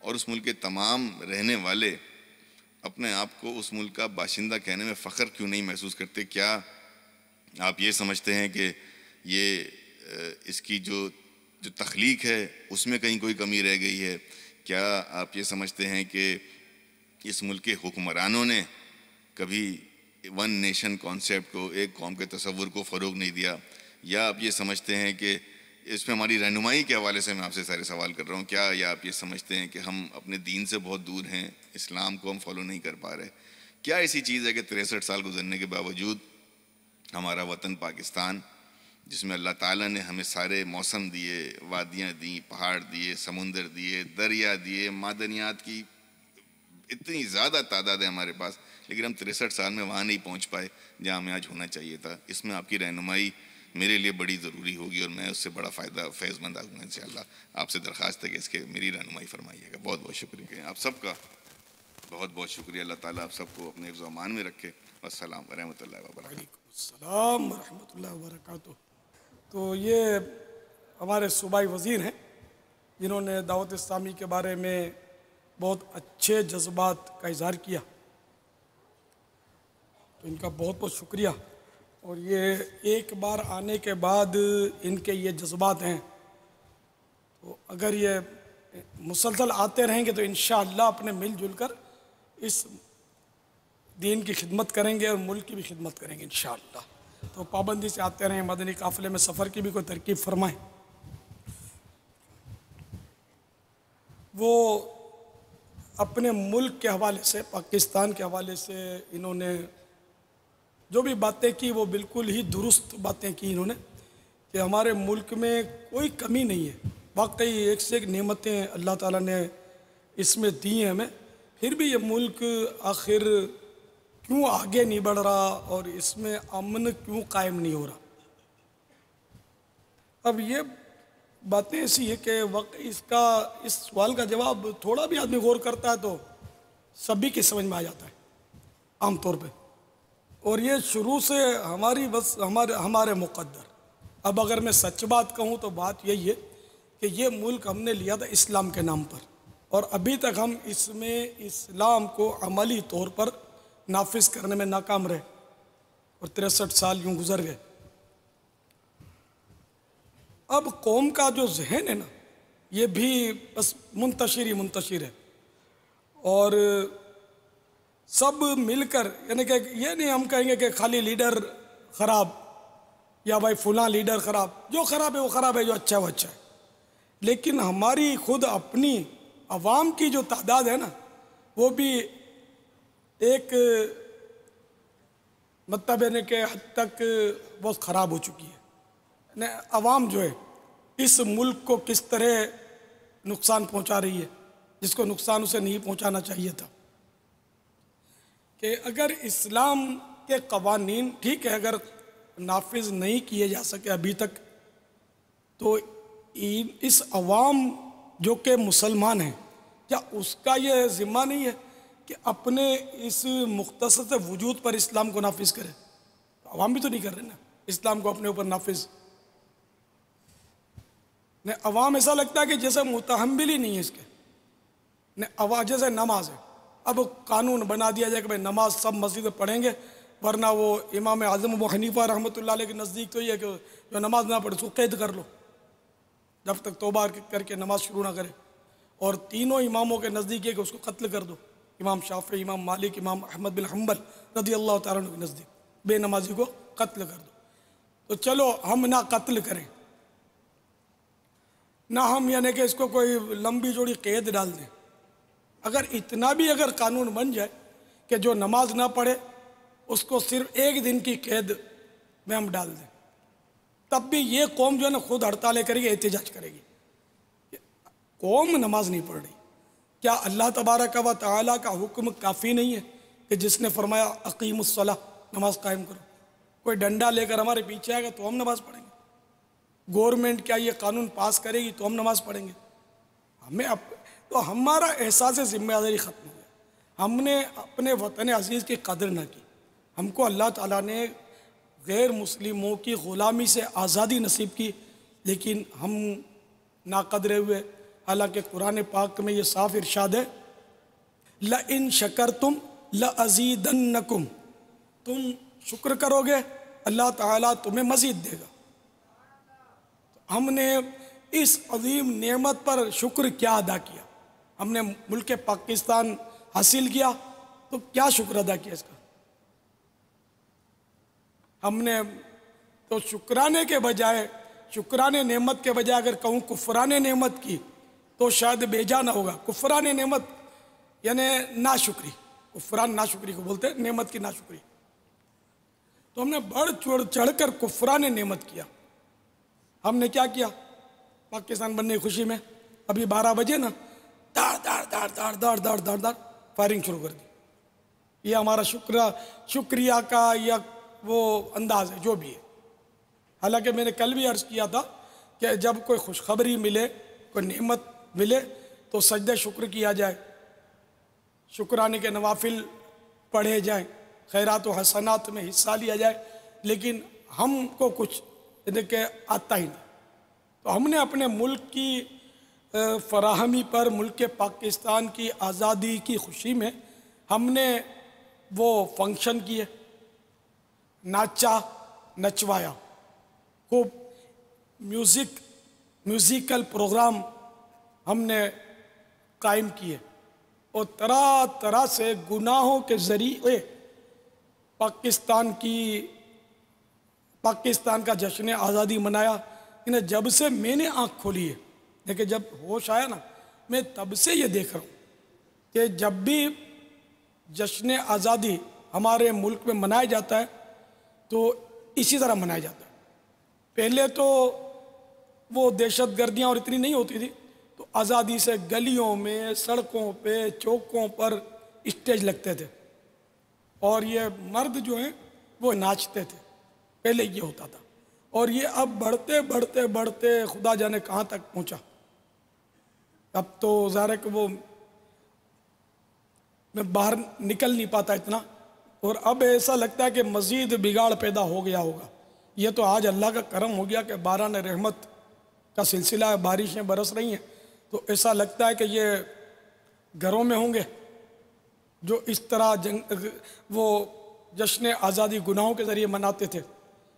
اور اس ملک کے تمام رہنے والے اپنے آپ کو اس ملک کا باشندہ کہنے میں فخر کیوں نہیں محسوس کرتے؟ کیا آپ یہ سمجھتے ہیں کہ یہ اس کی جو تخلیق ہے اس میں کہیں کوئی کمی رہ گئی ہے؟ کیا آپ یہ سمجھتے ہیں کہ اس ملک کے حکمرانوں نے کبھی ون نیشن کانسیپٹ کو، ایک قوم کے تصور کو فروغ نہیں دیا؟ یا آپ یہ سمجھتے ہیں کہ اس میں ہماری رہنمائی کے حوالے سے میں آپ سے سارے سوال کر رہا ہوں، کیا یا آپ یہ سمجھتے ہیں کہ ہم اپنے دین سے بہت دور ہیں، اسلام کو ہم فالو نہیں کر پا رہے؟ کیا ایسی چیز ہے کہ 63 سال گزرنے کے باوجود ہمارا وطن پاکستان، جس میں اللہ تعالیٰ نے ہمیں سارے موسم دیے، وادیاں دیں، پہاڑ دیے، سمندر دیے، دریا دیے، معدنیات کی اتنی زیادہ تعداد ہے ہمارے پاس، لیکن ہم 63 سال میں وہاں نہیں پہنچ پائے جہاں ہمیں آج ہونا چاہیے تھا؟ اس میں آپ کی رہنمائی میرے لیے بڑی ضروری ہوگی، اور میں اس سے بڑا فیض مند آؤں گا انشاءاللہ. آپ سے درخواست ہے کہ اس کے میری رہنمائی فرمائیے گا. بہت بہت شکریہ آپ سب کا، بہت بہت شکریہ. اللہ تعالیٰ آپ سب کو اپنے حفظ و امان میں رکھے. السلام ورحمۃ اللہ وبرکاتہ. وعلیکم السلام ورحمۃ اللہ وبرکاتہ. تو یہ ہمارے صوبائی وزیر ہیں جنہوں نے دعوت اسلامی کے بارے میں بہت اچھے جذبات کا اظہار کیا، تو ان کا بہت بہت شکریہ. اور یہ ایک بار آنے کے بعد ان کے یہ جذبات ہیں، تو اگر یہ مسلسل آتے رہیں گے تو انشاءاللہ اپنے مل جل کر اس دین کی خدمت کریں گے اور ملک کی بھی خدمت کریں گے انشاءاللہ. تو پابندی سے آتے رہیں، مدنی قافلے میں سفر کی بھی کوئی ترکیب فرمائیں. وہ اپنے ملک کے حوالے سے، پاکستان کے حوالے سے انہوں نے جو بھی باتیں کی وہ بالکل ہی درست باتیں کی انہوں نے، کہ ہمارے ملک میں کوئی کمی نہیں ہے. واقعی ایک سے ایک نعمتیں اللہ تعالیٰ نے اس میں دی ہیں ہمیں، پھر بھی یہ ملک آخر کیوں آگے نہیں بڑھ رہا اور اس میں امن کیوں قائم نہیں ہو رہا؟ اب یہ باتیں ایسی ہیں کہ اس سوال کا جواب تھوڑا بھی آدمی غور کرتا ہے تو سبھی کی سمجھ میں آ جاتا ہے عام طور پہ. اور یہ شروع سے ہمارے مقدر. اب اگر میں سچ بات کہوں تو بات یہی ہے کہ یہ ملک ہم نے لیا تھا اسلام کے نام پر، اور ابھی تک ہم اس میں اسلام کو عملی طور پر نافذ کرنے میں ناکام رہے، اور 63 سال یوں گزر گئے. اب قوم کا جو ذہن ہے نا، یہ بھی بس منتشر ہے، اور سب مل کر، یعنی کہ یہ نہیں ہم کہیں گے کہ خالی لیڈر خراب یا بھائی فلاں لیڈر خراب، جو خراب ہے وہ خراب ہے، جو اچھا ہے وہ اچھا ہے. لیکن ہماری خود اپنی عوام کی جو تعداد ہے نا، وہ بھی ایک مطلب ہے کہ حد تک بہت خراب ہو چکی ہے. عوام جو ہے اس ملک کو کس طرح نقصان پہنچا رہی ہے جس کو نقصان اسے نہیں پہنچانا چاہیے تھا. کہ اگر اسلام کے قوانین ٹھیک ہے اگر نافذ نہیں کیے جا سکے ابھی تک تو اس عوام جو کہ مسلمان ہیں کیا اس کا یہ ذمہ نہیں ہے کہ اپنے اس مختصر وجود پر اسلام کو نافذ کرے؟ عوام بھی تو نہیں کر رہے نا اسلام کو اپنے اوپر نافذ. عوام ایسا لگتا ہے کہ جیسے متحمل ہی نہیں ہے اس کے. جیسے نماز ہے اب قانون بنا دیا جائے کہ بھائی نماز سب مسجد میں پڑھیں گے ورنہ وہ امام اعظم ابو حنیفہ رحمۃ اللہ علیہ کے نزدیک تو یہ ہے کہ جو نماز نہ پڑھے اس کو قید کر لو جب تک توبہ کر کے نماز شروع نہ کرے. اور تینوں اماموں کے نزدیک ہے کہ اس کو قتل کر دو. امام شافعی، امام مالک، امام احمد بن حنبل رضی اللہ تعالیٰ عنہ کے نزدیک بے نمازی کو قتل کر دو. تو چلو ہم نہ قتل کریں نہ ہم یعنی کہ اس کو کوئی لمبی چوڑی قید ڈال دیں. اگر اتنا بھی اگر قانون بن جائے کہ جو نماز نہ پڑھے اس کو صرف 1 دن کی قید میں ہم ڈال دیں تب بھی یہ قوم جو ہے نا خود ہڑتالیں کرے گی، احتجاج کرے گی. قوم نماز نہیں پڑھ رہی. کیا اللہ تبارک و تعالیٰ کا حکم کافی نہیں ہے کہ جس نے فرمایا اقیم الصلاۃ نماز قائم کرو؟ کوئی ڈنڈا لے کر ہمارے پیچھے آئے گا تو ہم نماز پڑھیں گے. گورنمنٹ کیا یہ قانون پاس کرے گی تو ہم نماز پڑھیں گے؟ تو ہمارا احساس ذمہ داری ختم ہو گیا. ہم نے اپنے وطن عزیز کی قدر نہ کی. ہم کو اللہ تعالیٰ نے غیر مسلموں کی غلامی سے آزادی نصیب کی لیکن ہم ناقدرے ہوئے. حالانکہ قرآن پاک میں یہ صاف ارشاد ہے لَإِن شَكَرْتُمْ لَأَزِيدَنَّكُمْ، تم شکر کرو گے اللہ تعالیٰ تمہیں مزید دے گا. ہم نے اس عظیم نعمت پر شکر کیا ادا کیا؟ ہم نے ملک پاکستان حاصل کیا تو کیا شکر ادا کیا اس کا؟ ہم نے تو شکرانے کے بجائے، شکرانے نعمت کے بجائے اگر کہوں کفران نعمت کی تو شاید بے جا نہ ہوگا. کفران نعمت یعنی ناشکری، کفران ناشکری کو بولتے ہیں، نعمت کی ناشکری. تو ہم نے بڑھ چڑھ کر کفران نعمت کیا. ہم نے کیا کیا؟ پاکستان بننے کی خوشی میں ابھی 12 بجے نا داڑ داڑ داڑ داڑ داڑ داڑ داڑ داڑ فائرنگ شروع کر دی. یہ ہمارا شکریہ کا یا وہ انداز ہے جو بھی ہے. حالانکہ میں نے کل بھی عرض کیا تھا کہ جب کوئی خوشخبری ملے، کوئی نعمت ملے تو سجدہ شکر کیا جائے، شکرانے کے نوافل پڑھے جائیں، خیرات و حسنات میں حصہ لیا جائے. لیکن ہم کو کچھ کہ آتا ہی نہیں. تو ہم نے اپنے ملک کی فراہمی پر، ملک پاکستان کی آزادی کی خوشی میں ہم نے وہ فنکشن کیے، ناچا، نچوایا، خوب میوزیکل پروگرام ہم نے قائم کیے اور طرح طرح سے گناہوں کے ذریعے پاکستان کا جشن آزادی منایا. جب سے میں نے آنکھ کھولی ہے، لیکن جب ہوش آیا نا میں تب سے یہ دیکھ رہا ہوں کہ جب بھی جشن آزادی ہمارے ملک میں منایا جاتا ہے تو اسی طرح منایا جاتا ہے. پہلے تو وہ دہشت گردیاں اور اتنی نہیں ہوتی تھی تو آزادی سے گلیوں میں، سڑکوں پہ، چوکوں پر اسٹیج لگتے تھے اور یہ مرد جو ہیں وہ ناچتے تھے. پہلے یہ ہوتا تھا اور یہ اب بڑھتے بڑھتے بڑھتے خدا جانے کہاں تک پہنچا. اب تو ظاہر ہے کہ وہ میں باہر نکل نہیں پاتا اتنا اور اب ایسا لگتا ہے کہ مزید بگاڑ پیدا ہو گیا ہوگا. یہ تو آج اللہ کا کرم ہو گیا کہ باران رحمت کا سلسلہ ہے، بارشیں برس رہی ہیں تو ایسا لگتا ہے کہ یہ گھروں میں ہوں گے جو اس طرح وہ جشن آزادی گناہوں کے ذریعے مناتے تھے.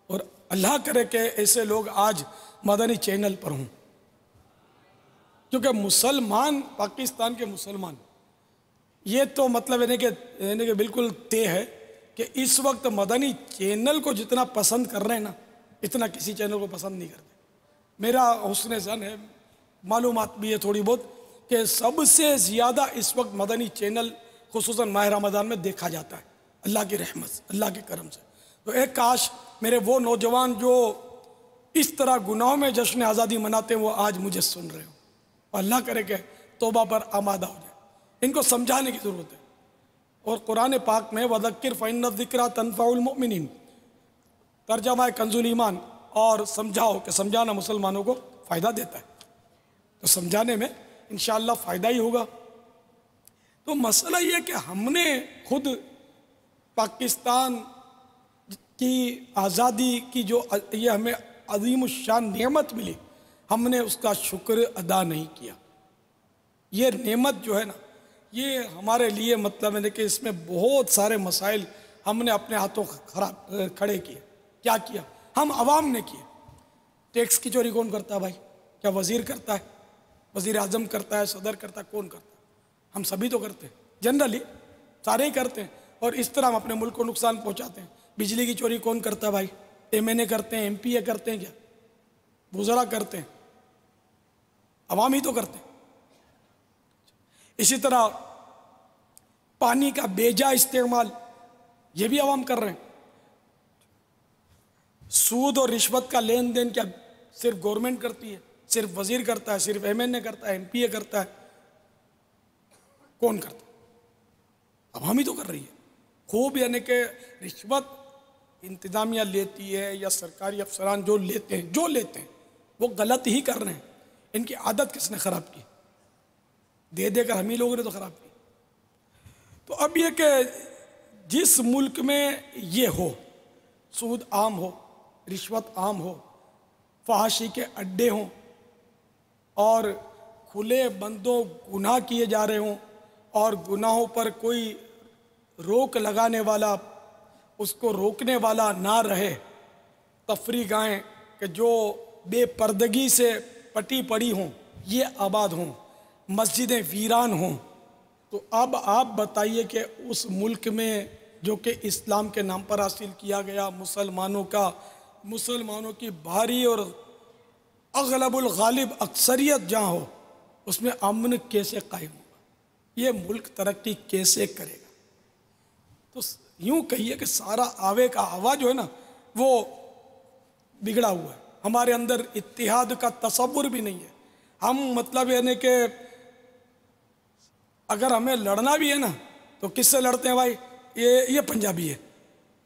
اور اللہ کرے کہ ایسے لوگ آج مدنی چینل پر ہوں، کیونکہ مسلمان، پاکستان کے مسلمان، یہ تو مطلب یعنی کہ بالکل طے ہے کہ اس وقت مدنی چینل کو جتنا پسند کر رہے ہیں نا اتنا کسی چینل کو پسند نہیں کرتے. میرا حسن ظن ہے، معلومات بھی ہے تھوڑی بہت، کہ سب سے زیادہ اس وقت مدنی چینل خصوصاً ماہ رمضان میں دیکھا جاتا ہے اللہ کی رحمت سے، اللہ کے کرم سے. تو ایک کاش میرے وہ نوجوان جو اس طرح گناہوں میں جشن آزادی مناتے ہیں وہ آج مجھے سن رہے ہوں. اور اللہ کرے کہ توبہ پر آمادہ ہو جائے. ان کو سمجھانے کی ضرورت ہے. اور قرآن پاک میں وَذَكِّرْ فَإِنَّ الذِّكْرَىٰ تَنفَعُ الْمُؤْمِنِينَ ترجمہ ہے کنز الایمان، اور سمجھاؤ کہ سمجھانا مسلمانوں کو فائدہ دیتا ہے. تو سمجھانے میں انشاءاللہ فائدہ ہی ہوگا. تو مسئلہ یہ کہ ہم نے خود پاکستان کی آزادی کی جو یہ ہمیں عظیم الشان نعمت ملی، ہم نے اس کا شکر ادا نہیں کیا. یہ نعمت جو ہے نا، یہ ہمارے لیے مطلب ہے کہ اس میں بہت سارے مسائل ہم نے اپنے ہاتھوں کھڑے کیے. کیا کیا؟ ہم عوام نے کیے. ٹیکس کی چوری کون کرتا ہے بھائی؟ کیا وزیر کرتا ہے؟ وزیر اعظم کرتا ہے؟ صدر کرتا ہے؟ کون کرتا ہے؟ ہم سبھی تو کرتے ہیں، جنرلی سارے ہی کرتے ہیں. اور اس طرح ہم اپنے ملک کو نقصان پہنچاتے ہیں. بجلی کی چوری کون کرتا ہے بھائی؟ ایم این اے کرتے ہیں، ایم پی اے کرتے ہیں، کیا وزراء کرتے ہیں؟ عوام ہی تو کرتے ہیں. اسی طرح پانی کا بیجا استعمال، یہ بھی عوام کر رہے ہیں. سود اور رشوت کا لین دین کیا صرف گورنمنٹ کرتی ہے؟ صرف وزیر کرتا ہے؟ صرف ایم این اے کرتا ہے؟ ایم پی اے کرتا ہے؟ کون کرتا ہے؟ عوام ہی تو کر رہی ہے خوب. یعنی کہ رشوت انتظامیہ لیتی ہے یا سرکاری افسران جو لیتے ہیں وہ غلط ہی کر رہے ہیں. ان کی عادت کس نے خراب کی؟ دے دے کر ہم ہی لوگوں نے تو خراب کی. تو اب یہ کہ جس ملک میں یہ ہو، سود عام ہو، رشوت عام ہو، فحاشی کے اڈے ہوں، اور کھلے بندوں گناہ کیے جا رہے ہوں، اور گناہوں پر کوئی روک لگانے والا، اس کو روکنے والا نہ رہے، تفریح گاہیں کہ جو بے پردگی سے پٹی پڑی ہوں یہ آباد ہوں، مسجدیں ویران ہوں، تو اب آپ بتائیے کہ اس ملک میں جو کہ اسلام کے نام پر حاصل کیا گیا، مسلمانوں کی بھاری اور اغلب الغالب اکثریت جہاں ہو، اس میں امن کیسے قائم ہوگا؟ یہ ملک ترقی کیسے کرے گا؟ تو یوں کہیے کہ سارا آوے کا آوا جو ہے نا وہ بگڑا ہوا ہے. ہمارے اندر اتحاد کا تصور بھی نہیں ہے. ہم مطلب یعنی کہ اگر ہمیں لڑنا بھی ہے نا تو کس سے لڑتے ہیں بھائی؟ یہ پنجابی ہے،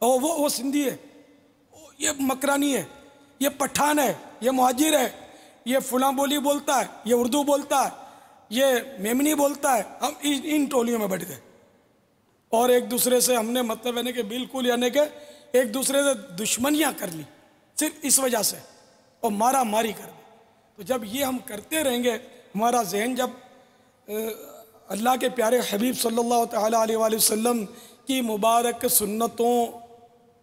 اور وہ سندھی ہے، یہ مکرانی ہے، یہ پٹھان ہے، یہ مہاجر ہے، یہ فلاں بولی بولتا ہے، یہ اردو بولتا ہے، یہ میمنی بولتا ہے. ہم ان ٹولیوں میں بیٹھ گئے اور ایک دوسرے سے ہم نے مطلب یعنی کہ بالکل یعنی کہ ایک دوسرے سے دشمنیاں کر لی صرف اس وجہ سے، اور مارا ماری کر دی. تو جب یہ ہم کرتے رہیں گے، ہمارا ذہن جب اللہ کے پیارے حبیب صلی اللہ تعالیٰ علیہ وآلہ وسلم کی مبارک سنتوں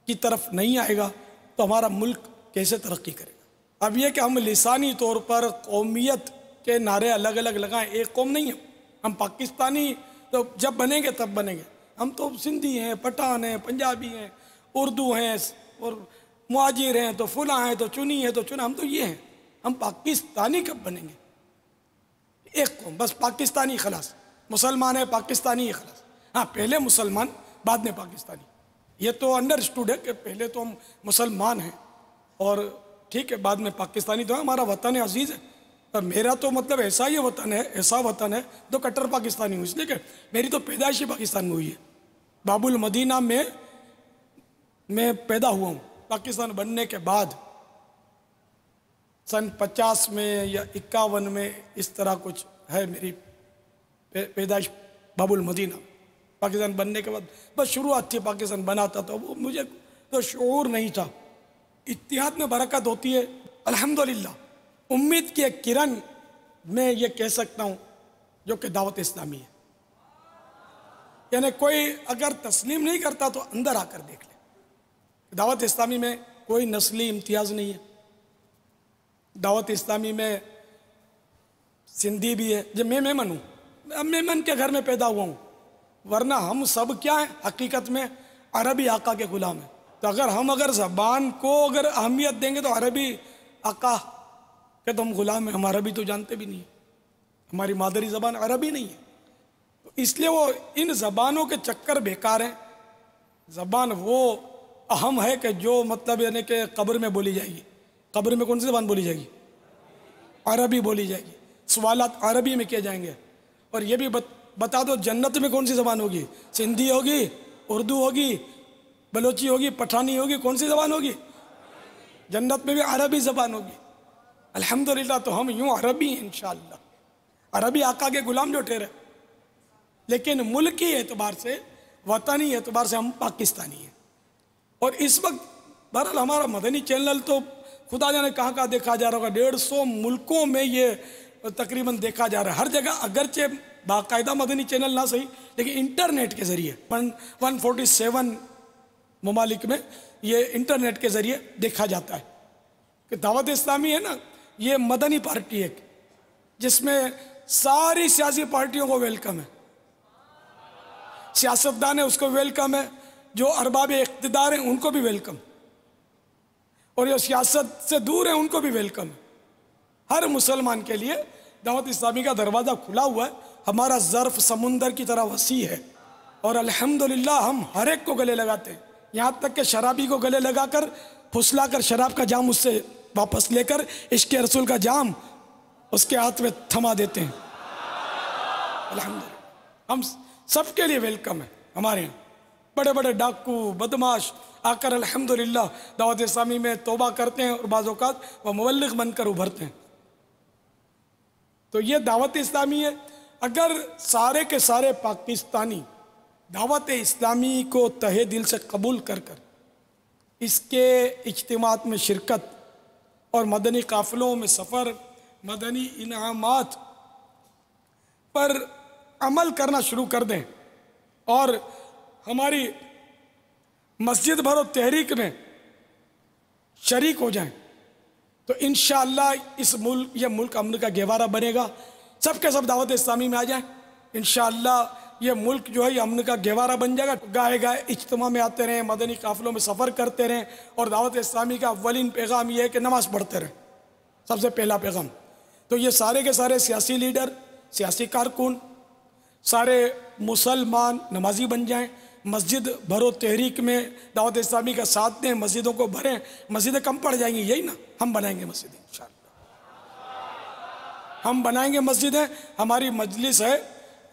کی طرف نہیں آئے گا تو ہمارا ملک کیسے ترقی کرے گا؟ اب یہ کہ ہم لسانی طور پر قومیت کے نعرے الگ الگ لگائیں، ایک قوم نہیں ہے. ہم پاکستانی تو جب بنیں گے تب بنیں گے. ہم تو سندھی ہیں، پٹھان ہیں، پنجابی ہیں، اردو ہیں، اور مہاجر ہیں تو فلاں ہیں تو چنی ہے تو چنا. ہم تو یہ ہیں. ہم پاکستانی کب بنیں گے؟ ایک قوم بس، پاکستانی خلاص. مسلمان ہے پاکستانی ہی خلاص. ہاں پہلے مسلمان بعد میں پاکستانی. یہ تو انڈرسٹوڈ ہے کہ پہلے تو ہم مسلمان ہیں اور ٹھیک ہے بعد میں پاکستانی. تو ہمارا وطن عزیز ہے، اور میرا تو مطلب ایسا ہی وطن ہے، ایسا وطن ہے تو کٹر پاکستانی ہوں. اس لیے کہ میری تو پیدائشی پاکستان میں ہوئی ہے. باب المدینہ میں پیدا ہوا ہوں. پاکستان بننے کے بعد سن 50 میں یا 51 میں اس طرح کچھ ہے میری پیدائش باب المدینہ. پاکستان بننے کے بعد بس شروعات تھی، پاکستان بنا تھا تو وہ مجھے تو شعور نہیں تھا. اتحاد میں برکت ہوتی ہے الحمدللہ. امید کی ایک کرن میں یہ کہہ سکتا ہوں جو کہ دعوت اسلامی ہے. یعنی کوئی اگر تسلیم نہیں کرتا تو اندر آ کر دیکھ لے. دعوت اسلامی میں کوئی نسلی امتیاز نہیں ہے. دعوت اسلامی میں سندھی بھی ہے. جب میں میمن ہوں، میں میمن کے گھر میں پیدا ہوا ہوں، ورنہ ہم سب کیا ہیں حقیقت میں؟ عربی آقا کے غلام ہیں. تو اگر زبان کو اگر اہمیت دیں گے تو عربی آقا کہ تو ہم غلام ہیں. ہم عربی تو جانتے بھی نہیں ہیں، ہماری مادری زبان عربی نہیں ہے. تو اس لیے وہ ان زبانوں کے چکر بیکار ہیں. زبان وہ اہم ہے کہ جو مطلب یعنی کہ قبر میں بولی جائے گی. قبر میں کون سی زبان بولی جائے گی؟ عربی بولی جائے گی. سوالات عربی میں کیے جائیں گے. اور یہ بھی بتا دو جنت میں کون سی زبان ہوگی؟ سندھی ہوگی، اردو ہوگی، بلوچی ہوگی، پٹھانی ہوگی، کون سی زبان ہوگی؟ جنت میں بھی عربی زبان ہوگی. الحمدللہ. تو ہم یوں عربی ہیں انشاءاللہ. عربی آقا کے غلام جو ٹھہرے، لیکن ملکی اعتبار سے، وطنی اعتبار سے ہم پاکستانی ہیں. اور اس وقت بہرحال ہمارا مدنی چینل تو خدا جانے کہاں کہاں دیکھا جا رہا ہوگا. 150 ملکوں میں یہ تقریباً دیکھا جا رہا ہے. ہر جگہ اگرچہ باقاعدہ مدنی چینل نہ صحیح، لیکن انٹرنیٹ کے ذریعے 147 ممالک میں یہ انٹرنیٹ کے ذریعے دیکھا جاتا ہے کہ دعوت اسلامی ہے نا، یہ مدنی پارٹی ہے جس میں ساری سیاسی پارٹیوں کو ویلکم ہے. سیاستدان ہے اس کو ویلکم ہے، جو ارباب اقتدار ہیں ان کو بھی ویلکم، اور جو سیاست سے دور ہیں ان کو بھی ویلکم ہے. ہر مسلمان کے لیے دعوت اسلامی کا دروازہ کھلا ہوا ہے. ہمارا ظرف سمندر کی طرح وسیع ہے، اور الحمدللہ ہم ہر ایک کو گلے لگاتے ہیں. یہاں تک کہ شرابی کو گلے لگا کر پھسلا کر شراب کا جام اس سے واپس لے کر عشق رسول کا جام اس کے ہاتھ میں تھما دیتے ہیں. الحمدللہ ہم سب کے لیے ویلکم ہے. ہمارے یہاں بڑے بڑے ڈاکو بدماش آ کر الحمدللہ دعوت اسلامی میں توبہ کرتے ہیں، اور بعض اوقات وہ مبلغ بن کر ابھرتے ہیں. تو یہ دعوت اسلامی ہے. اگر سارے کے سارے پاکستانی دعوت اسلامی کو تہہ دل سے قبول کر کر اس کے اجتماعات میں شرکت اور مدنی قافلوں میں سفر، مدنی انعامات پر عمل کرنا شروع کر دیں، اور ہماری مسجد بھرو تحریک میں شریک ہو جائیں، تو انشاءاللہ یہ ملک امن کا گہوارہ بنے گا. سب کے سب دعوت اسلامی میں آ جائیں، انشاءاللہ یہ ملک جو ہے یہ امن کا گہوارہ بن جائے گا. گاہے گاہے اجتماع میں آتے رہیں، مدنی قافلوں میں سفر کرتے رہیں، اور دعوت اسلامی کا اولین پیغام یہ ہے کہ نماز پڑھتے رہیں. سب سے پہلا پیغام. تو یہ سارے کے سارے سیاسی لیڈر، سیاسی کارکن، سارے مسلمان نمازی بن جائیں. مسجد بھرو تحریک میں دعوت اسلامی کا ساتھ دیں، مسجدوں کو بھریں. مسجدیں کم پڑ جائیں گی، یہی نا؟ ہم بنائیں گے مسجدیں انشاءاللہ. ہم بنائیں گے مسجدیں. ہماری مجلس ہے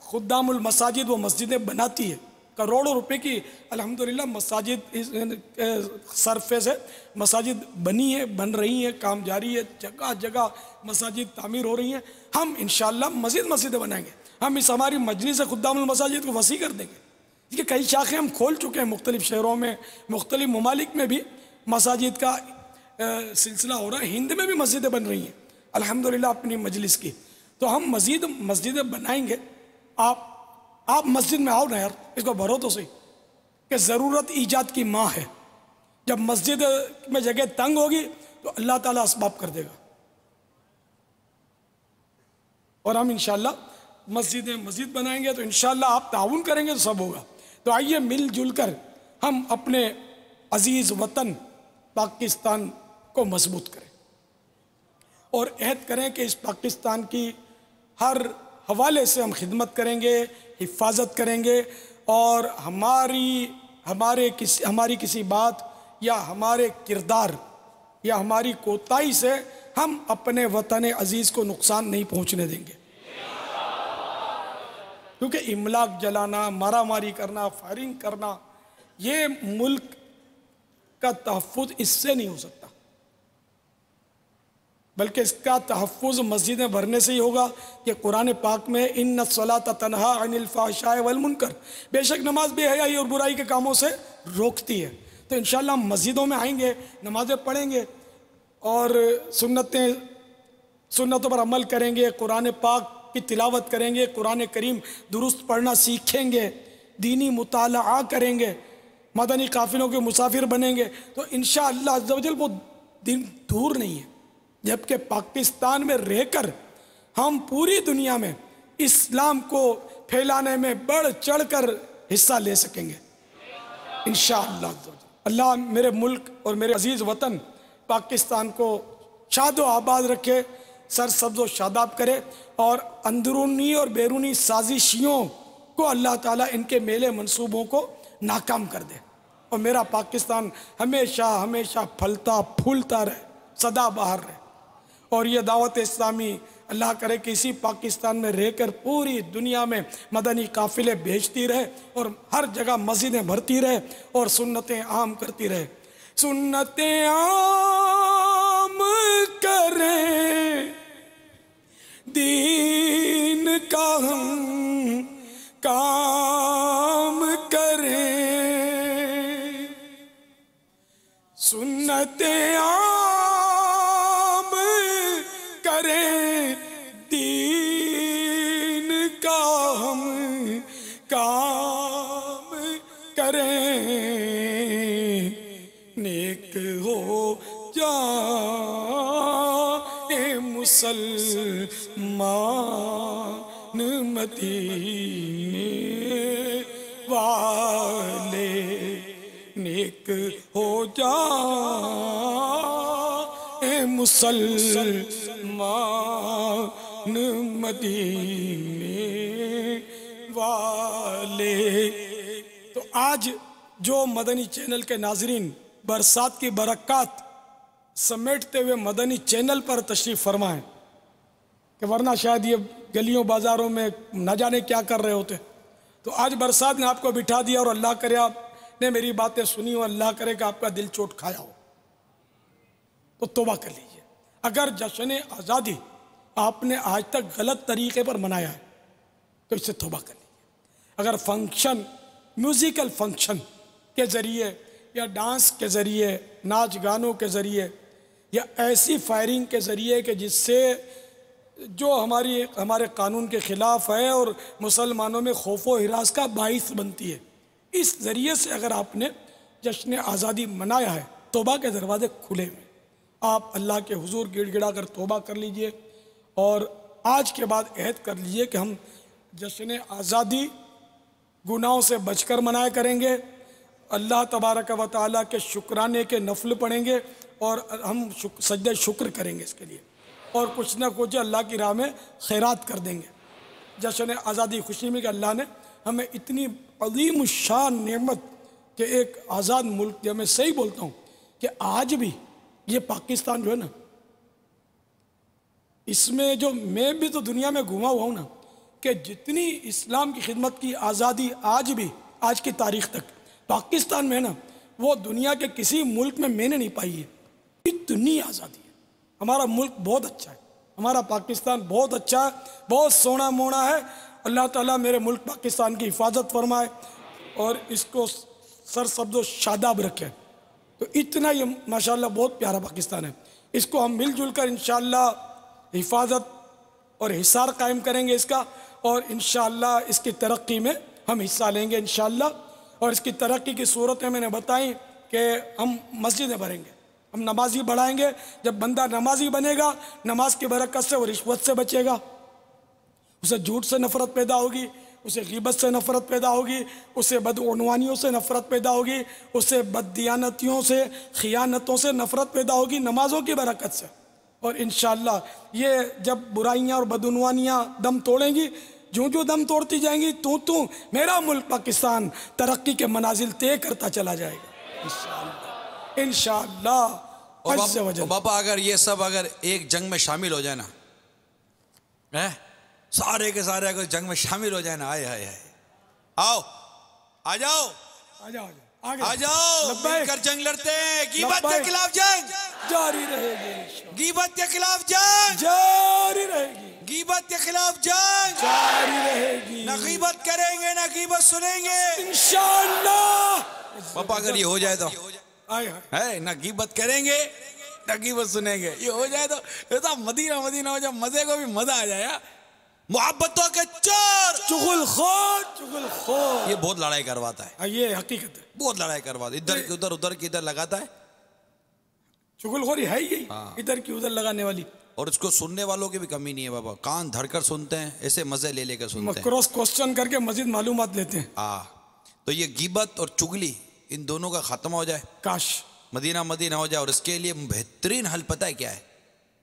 خدام المساجد، وہ مسجدیں بناتی ہے. کروڑوں روپے کی الحمدللہ مساجد سرفے سے مساجد بنی ہے، بن رہی ہیں، کام جاری ہے. جگہ جگہ مساجد تعمیر ہو رہی ہیں. ہم انشاءاللہ مسجدیں بنائیں گے. ہم اس ہماری مجلس خدام المساجد کو وسیع کر دیں گے. یہ کئی شاخیں ہم کھول چکے ہیں مختلف شہروں میں، مختلف ممالک میں بھی مساجد کا سلسلہ ہو رہا ہے. ہند میں بھی مسجدیں بن رہی ہیں الحمدللہ اپنی مجلس کی. تو ہم مزید مسجدیں بنائیں گے. آپ مسجد میں آؤ نا یار، اس کو بھرو تو صحیح کہ ضرورت ایجاد کی ماں ہے. جب مسجد میں جگہ تنگ ہوگی تو اللہ تعالیٰ اسباب کر دے گا، اور ہم انشاءاللہ مسجد بنائیں گے. تو انشاءاللہ آپ تعاون کریں گے تو سب ہوگا. تو آئیے مل جل کر ہم اپنے عزیز وطن پاکستان کو مضبوط کریں، اور عہد کریں کہ اس پاکستان کی ہر حوالے سے ہم خدمت کریں گے، حفاظت کریں گے، اور ہماری کسی بات یا ہمارے کردار یا ہماری کوتاہی سے ہم اپنے وطن عزیز کو نقصان نہیں پہنچنے دیں گے. کیونکہ املاک جلانا، مارا ماری کرنا، فائرنگ کرنا، یہ ملک کا تحفظ اس سے نہیں ہو سکتا، بلکہ اس کا تحفظ مسجدیں بھرنے سے ہی ہوگا. کہ قرآن پاک میں ان الصلاۃ تنہا عن الفحشاء والمنکر، بے شک نماز بے حیائی اور برائی کے کاموں سے روکتی ہے. تو انشاءاللہ ہم مسجدوں میں آئیں گے، نمازیں پڑھیں گے، اور سنتوں پر عمل کریں گے، قرآن پاک کی تلاوت کریں گے، قرآن کریم درست پڑھنا سیکھیں گے، دینی مطالعہ کریں گے، مدنی قافلوں کے مسافر بنیں گے. تو انشاءاللہ عز و جل وہ دن دور نہیں ہے جبکہ پاکستان میں رہ کر ہم پوری دنیا میں اسلام کو پھیلانے میں بڑھ چڑھ کر حصہ لے سکیں گے انشاءاللہ عز و جل. اللہ میرے ملک اور میرے عزیز وطن پاکستان کو شاد و آباد رکھے، سرسبز و شاداب کرے، اور اندرونی اور بیرونی سازشیوں کو اللہ تعالیٰ ان کے میلے منصوبوں کو ناکام کر دے، اور میرا پاکستان ہمیشہ پھلتا پھولتا رہے، سدا بہار رہے. اور یہ دعوت اسلامی اللہ کرے کہ اسی پاکستان میں رہ کر پوری دنیا میں مدنی قافلے بھیجتی رہے اور ہر جگہ مسجدیں بھرتی رہے اور سنتیں عام کرتی رہے. سنتیں عام کریں دین کا ہم کام کریں. سنتیں عام کریں دین کا ہم کام کریں. نیک ہو جائیں مسلمان مدینے والے. نیک ہو جائیں مسلمان مدینے والے. تو آج جو مدنی چینل کے ناظرین برسات کی برکات سمیٹتے ہوئے مدنی چینل پر تشریف فرمائیں کہ ورنہ شاید یہ گلیوں بازاروں میں نہ جانے کیا کر رہے ہوتے. تو آج برسات نے آپ کو بٹھا دیا اور اللہ کرے آپ نے میری باتیں سنی ہو, اللہ کرے کہ آپ کا دل چوٹ کھایا ہو تو توبہ کر لیجئے. اگر جشن آزادی آپ نے آج تک غلط طریقے پر منایا ہے تو اس سے توبہ کر لیجئے. اگر فنکشن میوزیکل فنکشن کے ذریعے یا ڈانس کے ذریعے, ناچ گانوں کے ذریعے یا ایسی فائرنگ کے ذریعے کہ جس سے جو ہمارے قانون کے خلاف ہے اور مسلمانوں میں خوف و ہراس کا باعث بنتی ہے, اس ذریعے سے اگر آپ نے جشن آزادی منایا ہے, توبہ کے دروازے کھلے ہوئے. آپ اللہ کے حضور گڑ گڑا کر توبہ کر لیجئے اور آج کے بعد عہد کر لیجئے کہ ہم جشن آزادی گناہوں سے بچ کر منایا کریں گے. اللہ تبارک و تعالیٰ کے شکرانے کے نفل پڑھیں گے اور ہم سجدہ شکر کریں گے اس کے لیے, اور کچھ نہ کچھ اللہ کی راہ میں خیرات کر دیں گے. جشن آزادی خوشی میں کہ اللہ نے ہمیں اتنی عظیم الشان نعمت کہ ایک آزاد ملک, جب میں صحیح بولتا ہوں کہ آج بھی یہ پاکستان جو ہے نا, اس میں جو میں بھی تو دنیا میں گھوما ہوا ہوں نا, کہ جتنی اسلام کی خدمت کی آزادی آج بھی آج کی تاریخ تک پاکستان میں ہے نا, وہ دنیا کے کسی ملک میں نے نہیں پائی ہے. اتنی آزادی ہے. ہمارا ملک بہت اچھا ہے, ہمارا پاکستان بہت اچھا ہے, بہت سونا مونا ہے. اللہ تعالیٰ میرے ملک پاکستان کی حفاظت فرمائے اور اس کو سرسبز و شاداب رکھے. تو اتنا یہ ماشاءاللہ بہت پیارا پاکستان ہے. اس کو ہم مل جل کر انشاءاللہ حفاظت اور حصار قائم کریں گے اس کا, اور انشاءاللہ اس کی ترقی میں ہم حصہ لیں گے انشاءاللہ. اور اس کی ترقی کی صورتیں میں نے بتائیں کہ ہم مسجدیں بھریں گے, ہم نمازی بڑھائیں گے. جب بندہ نمازی بنے گا, نماز کی برکت سے وہ رشوت سے بچے گا, اسے جھوٹ سے نفرت پیدا ہوگی, اسے غیبت سے نفرت پیدا ہوگی, اسے بدعنوانیوں سے نفرت پیدا ہوگی, اسے بددیانتیوں سے خیانتوں سے نفرت پیدا ہوگی نمازوں کی برکت سے. اور انشاءاللہ یہ جب برائیاں اور بدعنوانیاں دم توڑیں گی, جو دم توڑتی جائیں گی تو میرا ملک پاکستان ترقی کے منازل طے کرتا چلا جائے گا انشاءاللہ. باپا اگر یہ سب اگر ایک جنگ میں شامل ہو جائے نا, سارے کے سارے اگر جنگ میں شامل ہو جائے نا, آئے آؤ آ جاؤ آ جاؤ مل کر جنگ لڑتے ہیں. غیبت کے خلاف جنگ جاری رہے گی, غیبت کے خلاف جنگ جاری رہے گی, غیبت کے خلاف جنگ جاری رہے گی. نہ غیبت کریں گے نہ غیبت سنیں گے انشاءاللہ. پاپا اگر یہ ہو جائے تو ہے نہ غیبت کریں گے نہ غیبت سنیں گے, یہ ہو جائے تو مدینہ ہو جائے, مزے کو بھی مزہ آ جائے. محبتوں کے چور چغل خور یہ بہت لڑائی کرواتا ہے, یہ حقیقت ہے, بہت لڑائی کرواتا ہے. ادھر کی ادھر, ادھر کی ادھر لگاتا ہے. چغل خوری ہے یہی, ادھر کی ادھر لگانے والی. اور اس کو سننے والوں کی بھی کمی نہیں ہے بابا, کان دھر کر سنتے ہیں, ایسے مزے لے کر سنتے ہیں, کراس کوسچن کر کے مزید معلومات لیتے ہیں. تو یہ غیبت اور چغلی ان دونوں کا ختم ہو جائے, کاش مدینہ ہو جائے. اور اس کے لیے بہترین حل پتہ ہے کیا ہے؟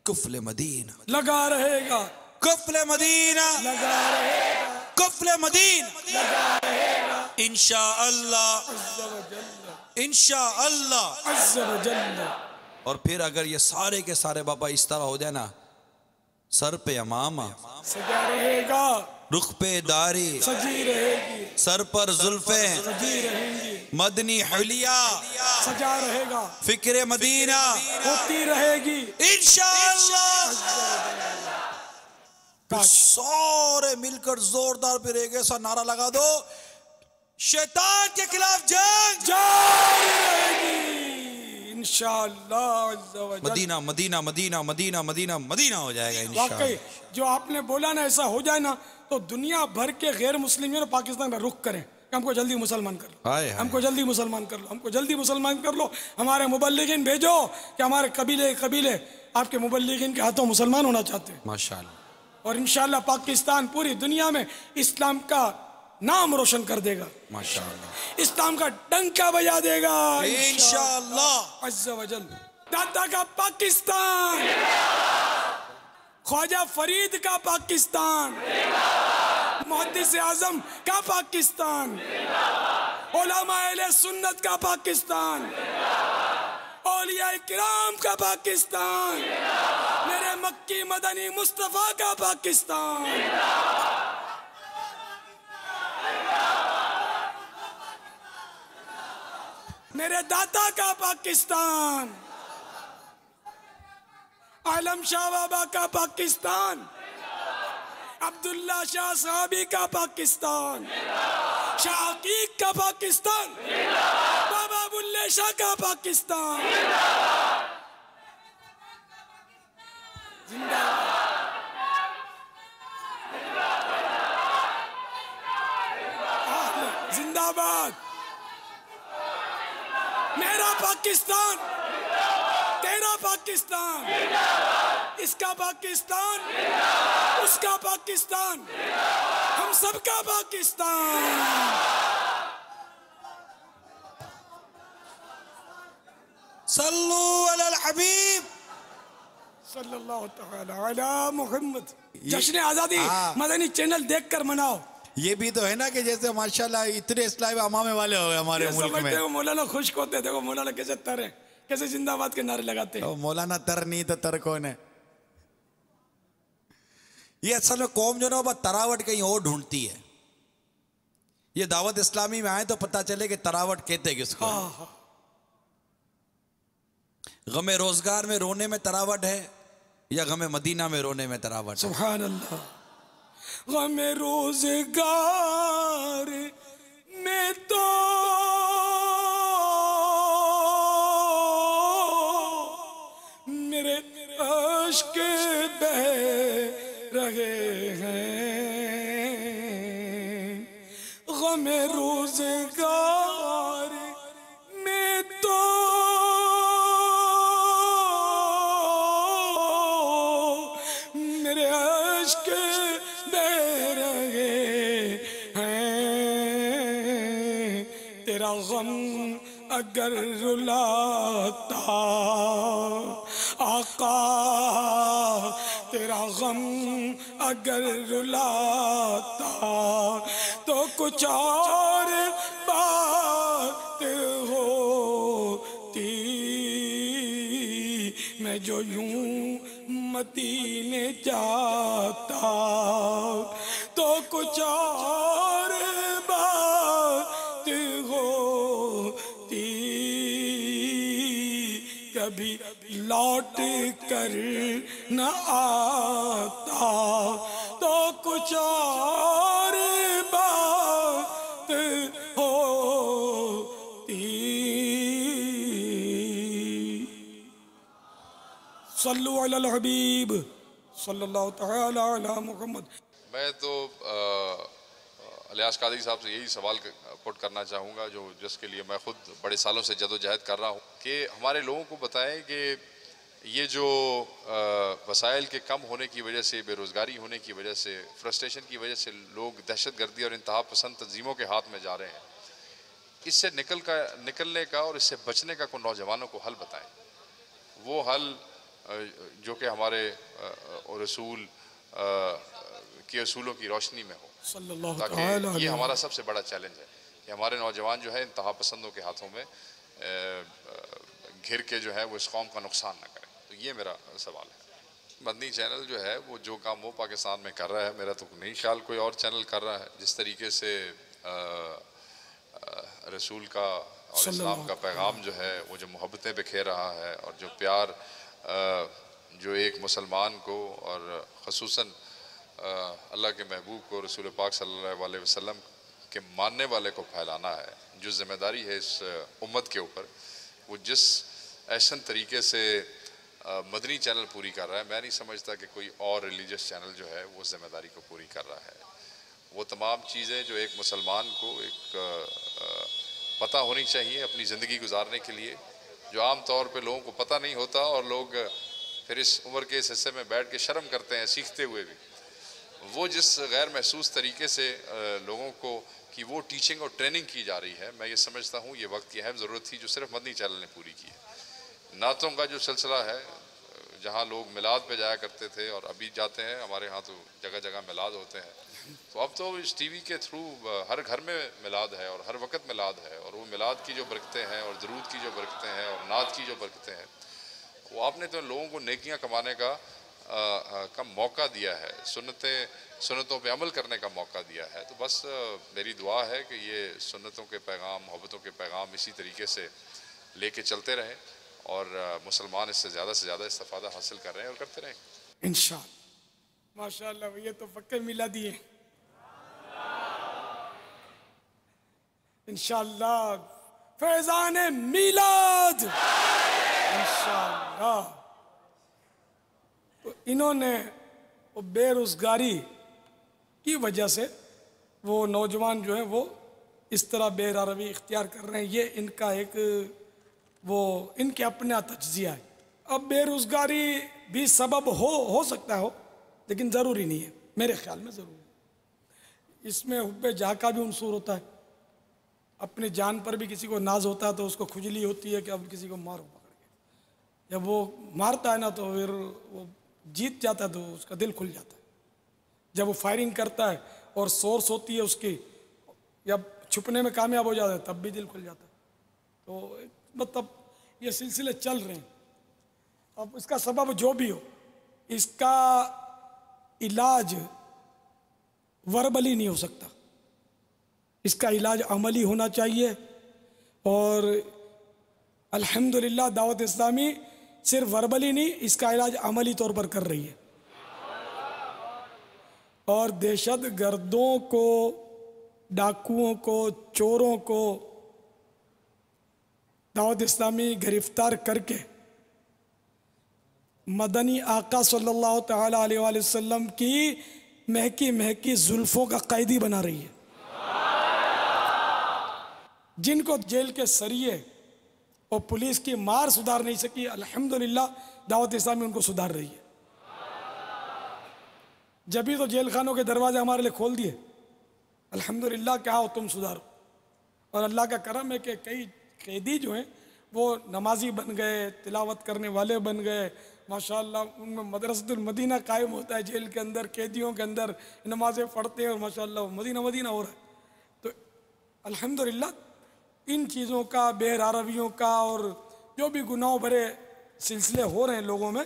کفل مدینہ لگا رہے گا, کفل مدینہ لگا رہے گا, کفل مدینہ لگا رہے گا انشاءاللہ انشاءاللہ عز و جل. اور پھر اگر یہ سارے کے سارے باپا اس طرح ہو جائے نا, سر پہ امامہ سجا رہے گا، رخ پہ داری سجی رہے گی، سر پر زلفیں سجی رہیں گی، مدنی حلیہ سجا رہے گا، فکر مدینہ ہوتی رہے گی انشاءاللہ۔ کاش سارے مل کر زوردار پھر ایک ایسا نعرہ لگا دو، شیطان کے خلاف جنگ جاری رہے گی انشاءاللہ عز و جل۔ مدینہ مدینہ مدینہ مدینہ مدینہ مدینہ ہو جائے گا انشاءاللہ۔ واقعی جو آپ نے بولا نا ایسا ہو جائے نا تو دنیا بھر کے غیر مسلموں نے پاکستان کا رخ کریں کہ ہم کو جلدی مسلمان کر لو، ہائے ہم کو جلدی مسلمان کر لو، ہم کو جلدی مسلمان کر لو، ہمارے مبلغین بھیجو کہ ہمارے قبیلے آپ کے مبلغین کے ہاتھوں مسلمان ہونا چاہتے ہیں، ماشاءاللہ اور انشاءاللہ پاکستان پوری دنیا میں اسلام کا نام روشن کر دے گا، ماشاءاللہ اسلام کا ڈنکا بجا دے گا انشاءاللہ۔ عز و جل۔ داتا کا پاکستان، خواجہ فرید کا پاکستان، محدث اعظم کا پاکستان، علماء اہل سنت کا پاکستان، اولیاء کرام کا پاکستان، میرے مکی مدنی مصطفیٰ کا پاکستان۔ میرے داتا کا پاکستان، عالم شاہ بابا کا پاکستان، عبداللہ شاہ صحابی کا پاکستان، شاہ عقیق کا پاکستان، بابا بلے شاہ کا پاکستان۔ زندہ باد، زندہ باد، میرا پاکستان، تیرا پاکستان، اس کا پاکستان، اس کا پاکستان، ہم سب کا پاکستان۔ صلو علی الحبیب صلی اللہ تعالی علی محمد۔ جشن آزادی مدنی چینل دیکھ کر مناؤ۔ یہ بھی تو ہے نا کہ جیسے ماشاءاللہ اتنے اسلامی امامے والے ہو گئے ہمارے ملک میں۔ سمجھتے ہو مولانا خشک ہوتے، دیکھو مولانا کیسے تر ہیں، کیسے زندہ آباد کے نعرے لگاتے ہیں۔ مولانا تر نہیں تو تر کون ہے؟ یہ اصل میں قوم جو نا وہ تراوٹ کہیں اور ڈھونڈتی ہے، یہ دعوت اسلامی میں آئے تو پتہ چلے کہ تراوٹ کہتے کس کو۔ غم روزگار میں رونے میں تراوٹ ہے یا غم مدینہ میں رونے میں تراوٹ ہے؟ سبحان اللہ۔ غم روزگار میں تو میرے عشق بہ رہے ہیں، غم روزگار میں تو میرے عشق بہ رہے ہیں، تیرا غم اگر رلاتا آقا، تیرا غم اگر رلاتا تو کچھ اور بات ہوتی، میں جو یوں مدینے جاتا تو کچھ اور بات ہوتی، کبھی لوٹ کر نہ آتا تو کچھ اور بات ہوتی۔ صلو علی الحبیب صلی اللہ تعالی علی محمد۔ میں تو الیاس قادری صاحب سے یہی سوال پٹ کرنا چاہوں گا جس کے لیے میں خود بڑے سالوں سے جدوجہد کر رہا ہوں، کہ ہمارے لوگوں کو بتائیں کہ یہ جو وسائل کے کم ہونے کی وجہ سے، بے روزگاری ہونے کی وجہ سے، فرسٹریشن کی وجہ سے لوگ دہشت گردی اور انتہا پسند تنظیموں کے ہاتھ میں جا رہے ہیں، اس سے نکلنے کا اور اس سے بچنے کا کوئی نوجوانوں کو حل بتائیں، وہ حل جو کہ ہمارے رسول کے اصولوں کی روشنی میں ہو، تاکہ یہ ہمارا سب سے بڑا چیلنج ہے کہ ہمارے نوجوان جو ہے انتہا پسندوں کے ہاتھوں میں گھر کے جو ہے وہ اس قوم کا نقصان نہ کریں۔ تو یہ میرا سوال ہے۔ مدنی چینل جو ہے وہ جو کام وہ پاکستان میں کر رہا ہے، میرا تو نہیں خیال کوئی اور چینل کر رہا ہے. جس طریقے سے رسول کا اور اسلام کا پیغام جو ہے وہ جو محبتیں بکھیر رہا ہے، اور جو پیار جو ایک مسلمان کو اور خصوصاً اللہ کے محبوب کو، رسول پاک صلی اللہ علیہ وسلم کے ماننے والے کو پھیلانا ہے، جو ذمہ داری ہے اس امت کے اوپر، وہ جس احسن طریقے سے مدنی چینل پوری کر رہا ہے، میں نہیں سمجھتا کہ کوئی اور ریلیجس چینل جو ہے وہ ذمہ داری کو پوری کر رہا ہے. وہ تمام چیزیں جو ایک مسلمان کو ایک پتہ ہونی چاہیے اپنی زندگی گزارنے کے لیے، جو عام طور پہ لوگوں کو پتہ نہیں ہوتا، اور لوگ پھر اس عمر کے اس حصے میں بیٹھ کے شرم کرتے ہیں سیکھتے ہوئے بھی. وہ جس غیر محسوس طریقے سے لوگوں کو کی وہ ٹیچنگ اور ٹریننگ کی جا رہی ہے، میں یہ سمجھتا ہوں یہ وقت کی اہم ضرورت تھی جو صرف مدنی چینل نے پوری کی ہے. نعتوں کا جو سلسلہ ہے، جہاں لوگ میلاد پہ جایا کرتے تھے اور ابھی جاتے ہیں، ہمارے ہاں تو جگہ جگہ میلاد ہوتے ہیں، تو اب تو اس ٹی وی کے تھرو ہر گھر میں میلاد ہے اور ہر وقت میلاد ہے، اور وہ میلاد کی جو برکتیں ہیں اور درود کی جو برکتیں ہیں اور نعت کی جو برکتیں ہیں، وہ آپ نے تو لوگوں کو نیکیاں کمانے کا موقع دیا ہے، سنتوں پہ عمل کرنے کا موقع دیا ہے. تو بس میری دعا ہے کہ یہ سنتوں کے پیغام، محبتوں کے پیغام اسی طریقے سے لے کے چلتے رہیں، اور مسلمان اس سے زیادہ استفادہ حاصل کر رہے ہیں اور کرتے رہیں. انشاءاللہ. ماشاءاللہ، یہ تو پکے میلادی ہیں. انشاءاللہ فیضان میلاد انشاءاللہ. تو انہوں نے وہ بے روزگاری کی وجہ سے وہ نوجوان جو ہیں وہ اس طرح بے روی اختیار کر رہے ہیں. یہ ان کا ایک ان کے اپنا تجزیہ ہے. اب بے روزگاری بھی سبب ہو سکتا ہو، لیکن ضروری نہیں ہے، میرے خیال میں ضروری. اس میں حب جاہ کا بھی عنصر ہوتا ہے. اپنی جان پر بھی کسی کو ناز ہوتا ہے تو اس کو کھجلی ہوتی ہے کہ اب کسی کو مارو پکڑ کے. جب وہ مارتا ہے نا تو پھر وہ جیت جاتا ہے تو اس کا دل کھل جاتا ہے. جب وہ فائرنگ کرتا ہے اور سورس ہوتی ہے اس کی، یا چھپنے میں کامیاب ہو جاتا ہے تب بھی دل کھل جاتا ہے. تو مطلب یہ سلسلے چل رہے ہیں. اب اس کا سبب جو بھی ہو، اس کا علاج وربلی نہیں ہو سکتا، اس کا علاج عملی ہونا چاہیے. اور الحمدللہ دعوت اسلامی صرف وربلی نہیں، اس کا علاج عملی طور پر کر رہی ہے. اور دہشت گردوں کو، ڈاکوؤں کو، چوروں کو دعوت اسلامی گرفتار کر کے مدنی آقا صلی اللہ تعالیٰ علیہ وآلہ وسلم کی مہکی زلفوں کا قیدی بنا رہی ہے. جن کو جیل کے سریے اور پولیس کی مار سدھار نہیں سکی، الحمدللہ دعوت اسلامی ان کو سدھار رہی ہے. جبھی تو جیل خانوں کے دروازے ہمارے لیے کھول دیے. الحمدللہ کہ آؤ تم سدھارو. اور اللہ کا کرم ہے کہ کئی قیدی جو ہیں وہ نمازی بن گئے، تلاوت کرنے والے بن گئے. ماشاءاللہ ان میں مدرسۃ المدینہ قائم ہوتا ہے جیل کے اندر، قیدیوں کے اندر نمازیں پڑھتے ہیں، اور ماشاءاللہ مدینہ ہو رہا ہے. تو الحمدللہ ان چیزوں کا، بے رویوں کا، اور جو بھی گناہوں بھرے سلسلے ہو رہے ہیں لوگوں میں،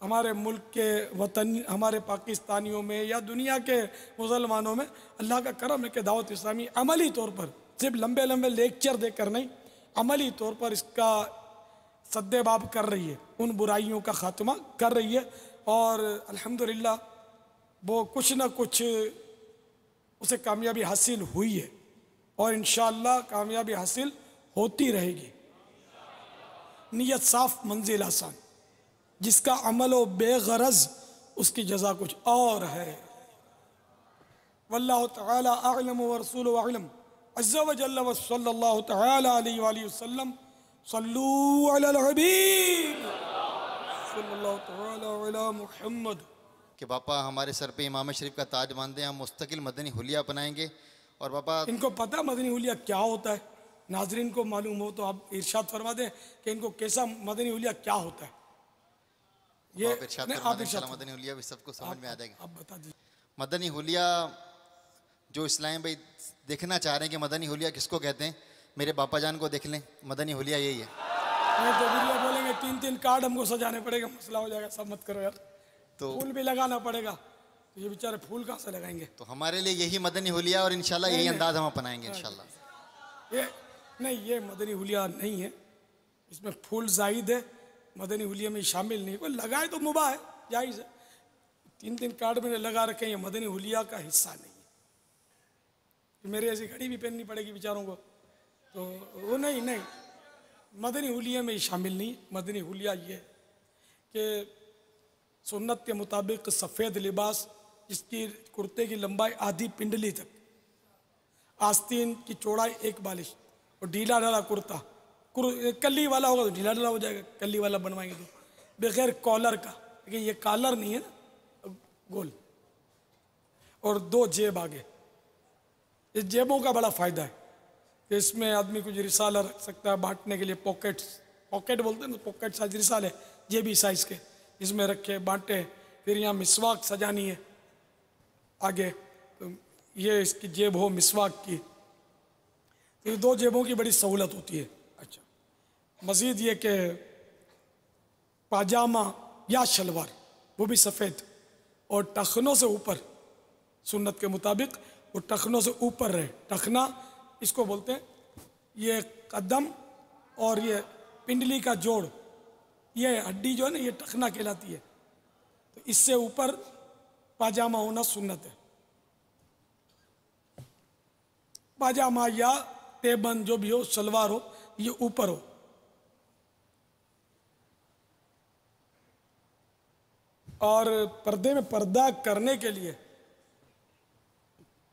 ہمارے ملک کے وطن، ہمارے پاکستانیوں میں یا دنیا کے مسلمانوں میں، اللہ کا کرم ہے کہ دعوت اسلامی عملی طور پر صرف لمبے لیکچر دے کر نہیں، عملی طور پر اس کا سد باب کر رہی ہے، ان برائیوں کا خاتمہ کر رہی ہے. اور الحمدللہ وہ کچھ نہ کچھ اسے کامیابی حاصل ہوئی ہے، اور انشاءاللہ کامیابی حاصل ہوتی رہے گی. نیت صاف، منزل آسان. جس کا عمل و بے غرض، اس کی جزا کچھ اور ہے. واللہ تعالی اعلم ورسولہ اعلم عز و جل وصلی اللہ تعالی علیہ وآلہ وسلم. صلو علی الحبیب صلی اللہ تعالی علی محمد. کہ باپا ہمارے سر پہ امام شریف کا تاج باندھیں، ہم مستقل مدنی حلیہ اپنائیں گے. اور باپا ان کو پتہ مدنی حلیہ کیا ہوتا ہے؟ ناظرین کو معلوم ہو تو آپ ارشاد فرما دیں کہ ان کو کیسا مدنی حلیہ کیا ہوتا ہے. یہ ارشاد فرما دیں، انشاءاللہ مدنی حلیہ بھی سب کو سمجھ میں آ جائے گا. آپ بتا دیجیے. مدنی حلیہ جو اسلام بھائی دیکھنا چاہ رہے ہیں کہ مدنی حلیہ کس کو کہتے ہیں، میرے باپا جان کو دیکھ لیں. مدنی حلیہ یہی ہے. نہیں تو ویڈیو بولیں گے 3 کارڈ ہم کو سجانے پڑے گا، مسئلہ ہو جائے گا. سب مت کرو یار. تو پھول بھی لگانا پڑے گا، تو یہ بیچارے پھول کہاں سے لگائیں گے؟ تو ہمارے لیے یہی مدنی حلیہ اور انشاءاللہ یہی انداز ہم اپنائیں گے انشاءاللہ۔ یہ مدنی حلیہ نہیں ہے، اس میں پھول زائد ہے، مدنی حلیہ میں شامل نہیں۔ کوئی لگائے تو مباح ہے، جائز ہے، 3 کارڈ میں نے لگا رکھے ہیں، یہ مدنی حلیہ کا حصہ نہیں ہے۔ میرے ایسی گھڑی بھی پہننی پڑے گی بیچاروں کو، تو وہ نہیں، مدنی حلیہ میں شامل نہیں۔ مدنی حلیہ یہ ہے کہ سنت کے مطابق سفید لباس جس کی کرتے کی لمبائی آدھی پنڈلی تک، آستین کی چوڑائی 1 بالش اور ڈھیلا ڈھالا کرتا، کلی والا ہوگا تو ڈھیلا ڈھالا ہو جائے گا، کلی والا بنوائیں گے تو بغیر کالر کا، لیکن یہ کالر نہیں ہے نا، گول، اور 2 جیب آگے۔ اس جیبوں کا بڑا فائدہ ہے کہ اس میں آدمی کچھ رسالہ رکھ سکتا ہے بانٹنے کے لیے، پاکٹ بولتے ہیں نا، پاکٹ سائز رسالے جیبی سائز کے، اس میں رکھے بانٹے۔ پھر یہاں مسواک سجانی ہے آگے، تو یہ اس کی جیب ہو مسواک کی، تو یہ 2 جیبوں کی بڑی سہولت ہوتی ہے۔ اچھا، مزید یہ کہ پاجامہ یا شلوار وہ بھی سفید اور ٹخنوں سے اوپر، سنت کے مطابق وہ ٹخنوں سے اوپر رہے۔ ٹخنا اس کو بولتے ہیں، یہ قدم اور یہ پنڈلی کا جوڑ، یہ ہڈی جو ہے نا، یہ ٹخنا کہلاتی ہے، تو اس سے اوپر پاجامہ ہونا سنت ہے۔ پاجامہ یا تیبند جو بھی ہو، شلوار ہو، یہ اوپر ہو۔ اور پردے میں پردہ کرنے کے لیے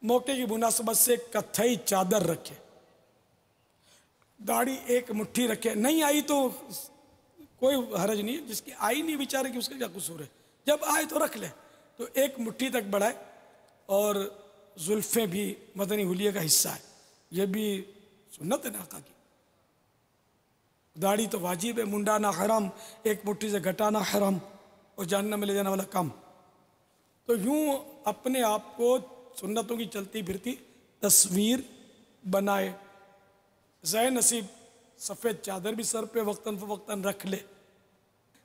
موقع کی مناسبت سے کتھئی چادر رکھے، داڑھی 1 مٹھی رکھے، نہیں آئی تو کوئی حرج نہیں، جس کی آئی نہیں بیچارے کی اس کا کیا قصور ہے، جب آئے تو رکھ لے، تو 1 مٹھی تک بڑھائے۔ اور زلفیں بھی مدنی حلیہ کا حصہ ہے، یہ بھی سنت ہے آقا کی۔ داڑھی تو واجب ہے، منڈانا حرام، 1 مٹھی سے گھٹانا حرام اور جہنم میں لے جانے والا کام۔ تو یوں اپنے آپ کو سنتوں کی چلتی پھرتی تصویر بنائے۔ زائے نصیب سفید چادر بھی سر پہ وقتاً فوقتاً رکھ لے،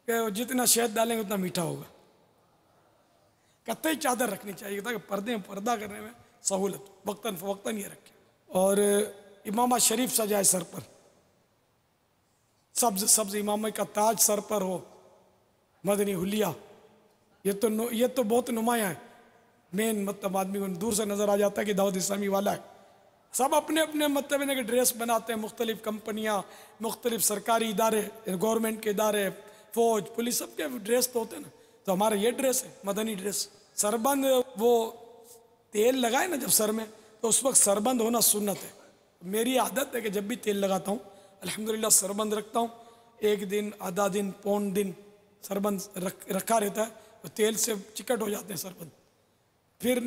کہ جتنا شہد ڈالیں گے اتنا میٹھا ہوگا۔ کتھئی چادر رکھنی چاہیے تاکہ پردے میں پردہ کرنے میں سہولت، وقتاً فوقتاً یہ رکھے۔ اور امامہ شریف سجائے سر پر، سبز امامہ کا تاج سر پر ہو، مدنی حلیہ، یہ تو بہت نمایاں ہے، مین مطلب آدمی کو دور سے نظر آ جاتا ہے کہ دعوت اسلامی والا ہے۔ سب اپنے اپنے مطلب کے ڈریس بناتے ہیں، مختلف کمپنیاں، مختلف سرکاری ادارے، گورنمنٹ کے ادارے، فوج، پولیس، سب کے ڈریس تو ہوتے ہیں نا، تو ہمارا یہ ڈریس ہے مدنی ڈریس۔ سربند وہ تیل لگائے نا جب سر میں، تو اس وقت سربند ہونا سنت ہے۔ میری عادت ہے کہ جب بھی تیل لگاتا ہوں الحمدللہ سربند رکھتا ہوں، 1 دن، آدھا دن، پون دن سربند رکھا رہتا ہے، تو تیل سے چکٹ ہو جاتے ہیں سربند، پھر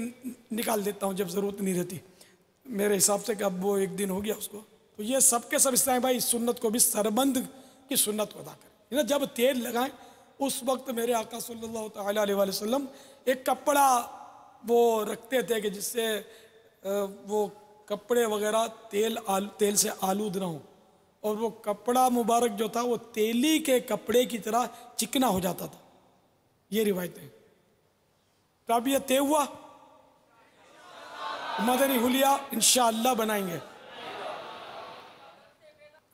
نکال دیتا ہوں جب ضرورت نہیں رہتی، میرے حساب سے کہ اب وہ 1 دن ہو گیا اس کو۔ تو یہ سب کے سب اسلام بھائی اس سنت کو بھی سربند کی سنت کو ادا کریں، جب تیل لگائیں اس وقت میرے آقا صلی اللہ تعالیٰ علیہ وآلہ وسلم ایک کپڑا وہ رکھتے تھے کہ جس سے وہ کپڑے وغیرہ تیل سے آلود نہ ہوں، اور وہ کپڑا مبارک جو تھا وہ تیلی کے کپڑے کی طرح چکنا ہو جاتا تھا، یہ روایتیں۔ تو اب یہ طے ہوا، مدنی حلیہ انشاءاللہ بنائیں گے،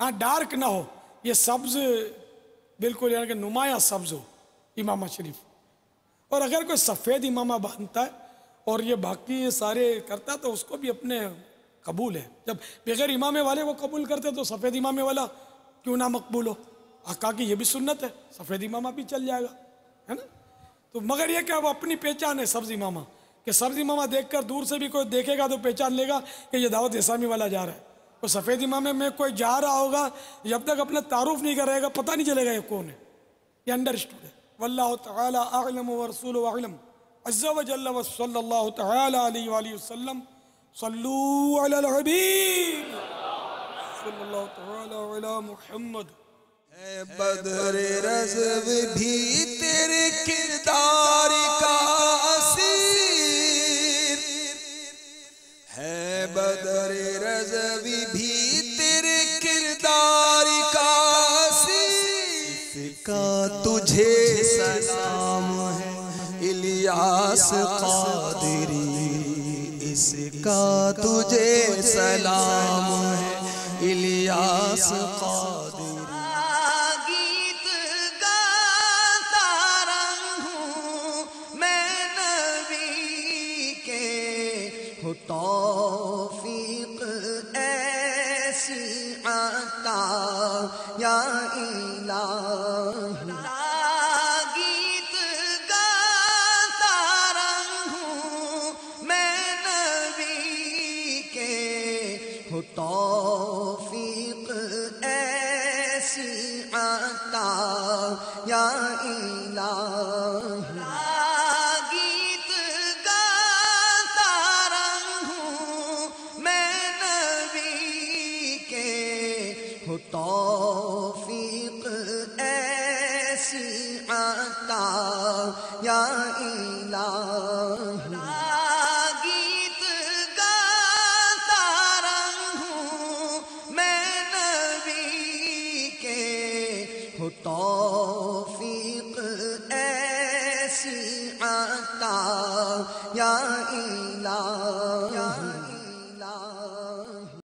ہاں ڈارک نہ ہو، یہ سبز بالکل یعنی کہ نمایاں سبز ہو امامہ شریف۔ اور اگر کوئی سفید امامہ باندھتا ہے اور یہ باقی سارے کرتا ہے تو اس کو بھی اپنے قبول ہے، جب بغیر امامے والے وہ قبول کرتے تو سفید امامے والا کیوں نہ مقبول ہو؟ آقا کی یہ بھی سنت ہے، سفید امامہ بھی چل جائے گا، ہے نا؟ تو مگر یہ کہ وہ اپنی پہچان ہے سبز امامہ، کہ سبز امامہ دیکھ کر دور سے بھی کوئی دیکھے گا تو پہچان لے گا کہ یہ دعوت اسلامی والا جا رہا ہے۔ اور سفید امامے میں کوئی جا رہا ہوگا جب تک اپنا تعارف نہیں کرے گا پتہ نہیں چلے گا یہ کون ہے، یہ انڈرسٹوڈ ہے۔ واللہ تعالی اعلم ورسولہ اعلم عز وجل وصلی اللہ تعالی علیہ وآلہ وسلم صلو علی الحبیب صلی اللہ تعالی علی محمد۔ ہے بدر رضو بھی تیرے کردار کا اسیر، ہے بدر رضو بھی تیرے کردار کا اسیر، اس کا تجھے سلام ہے الیاس قادری اس کا تجھے سلام ہے الیاس قادری گیت گاتا رہوں میں نبی کے ہو توفیق ایسی عطا یا الہی گیت گاتا رہوں میں نبی کے ہو توفیق ایسی عطا یا الہی گیت گاتا رہوں میں نبی کے ہو توفیق ایسی عطا یا الہی گیت گاتا رہوں میں نبی کے ہو توفیق ایسی عطا یا الہی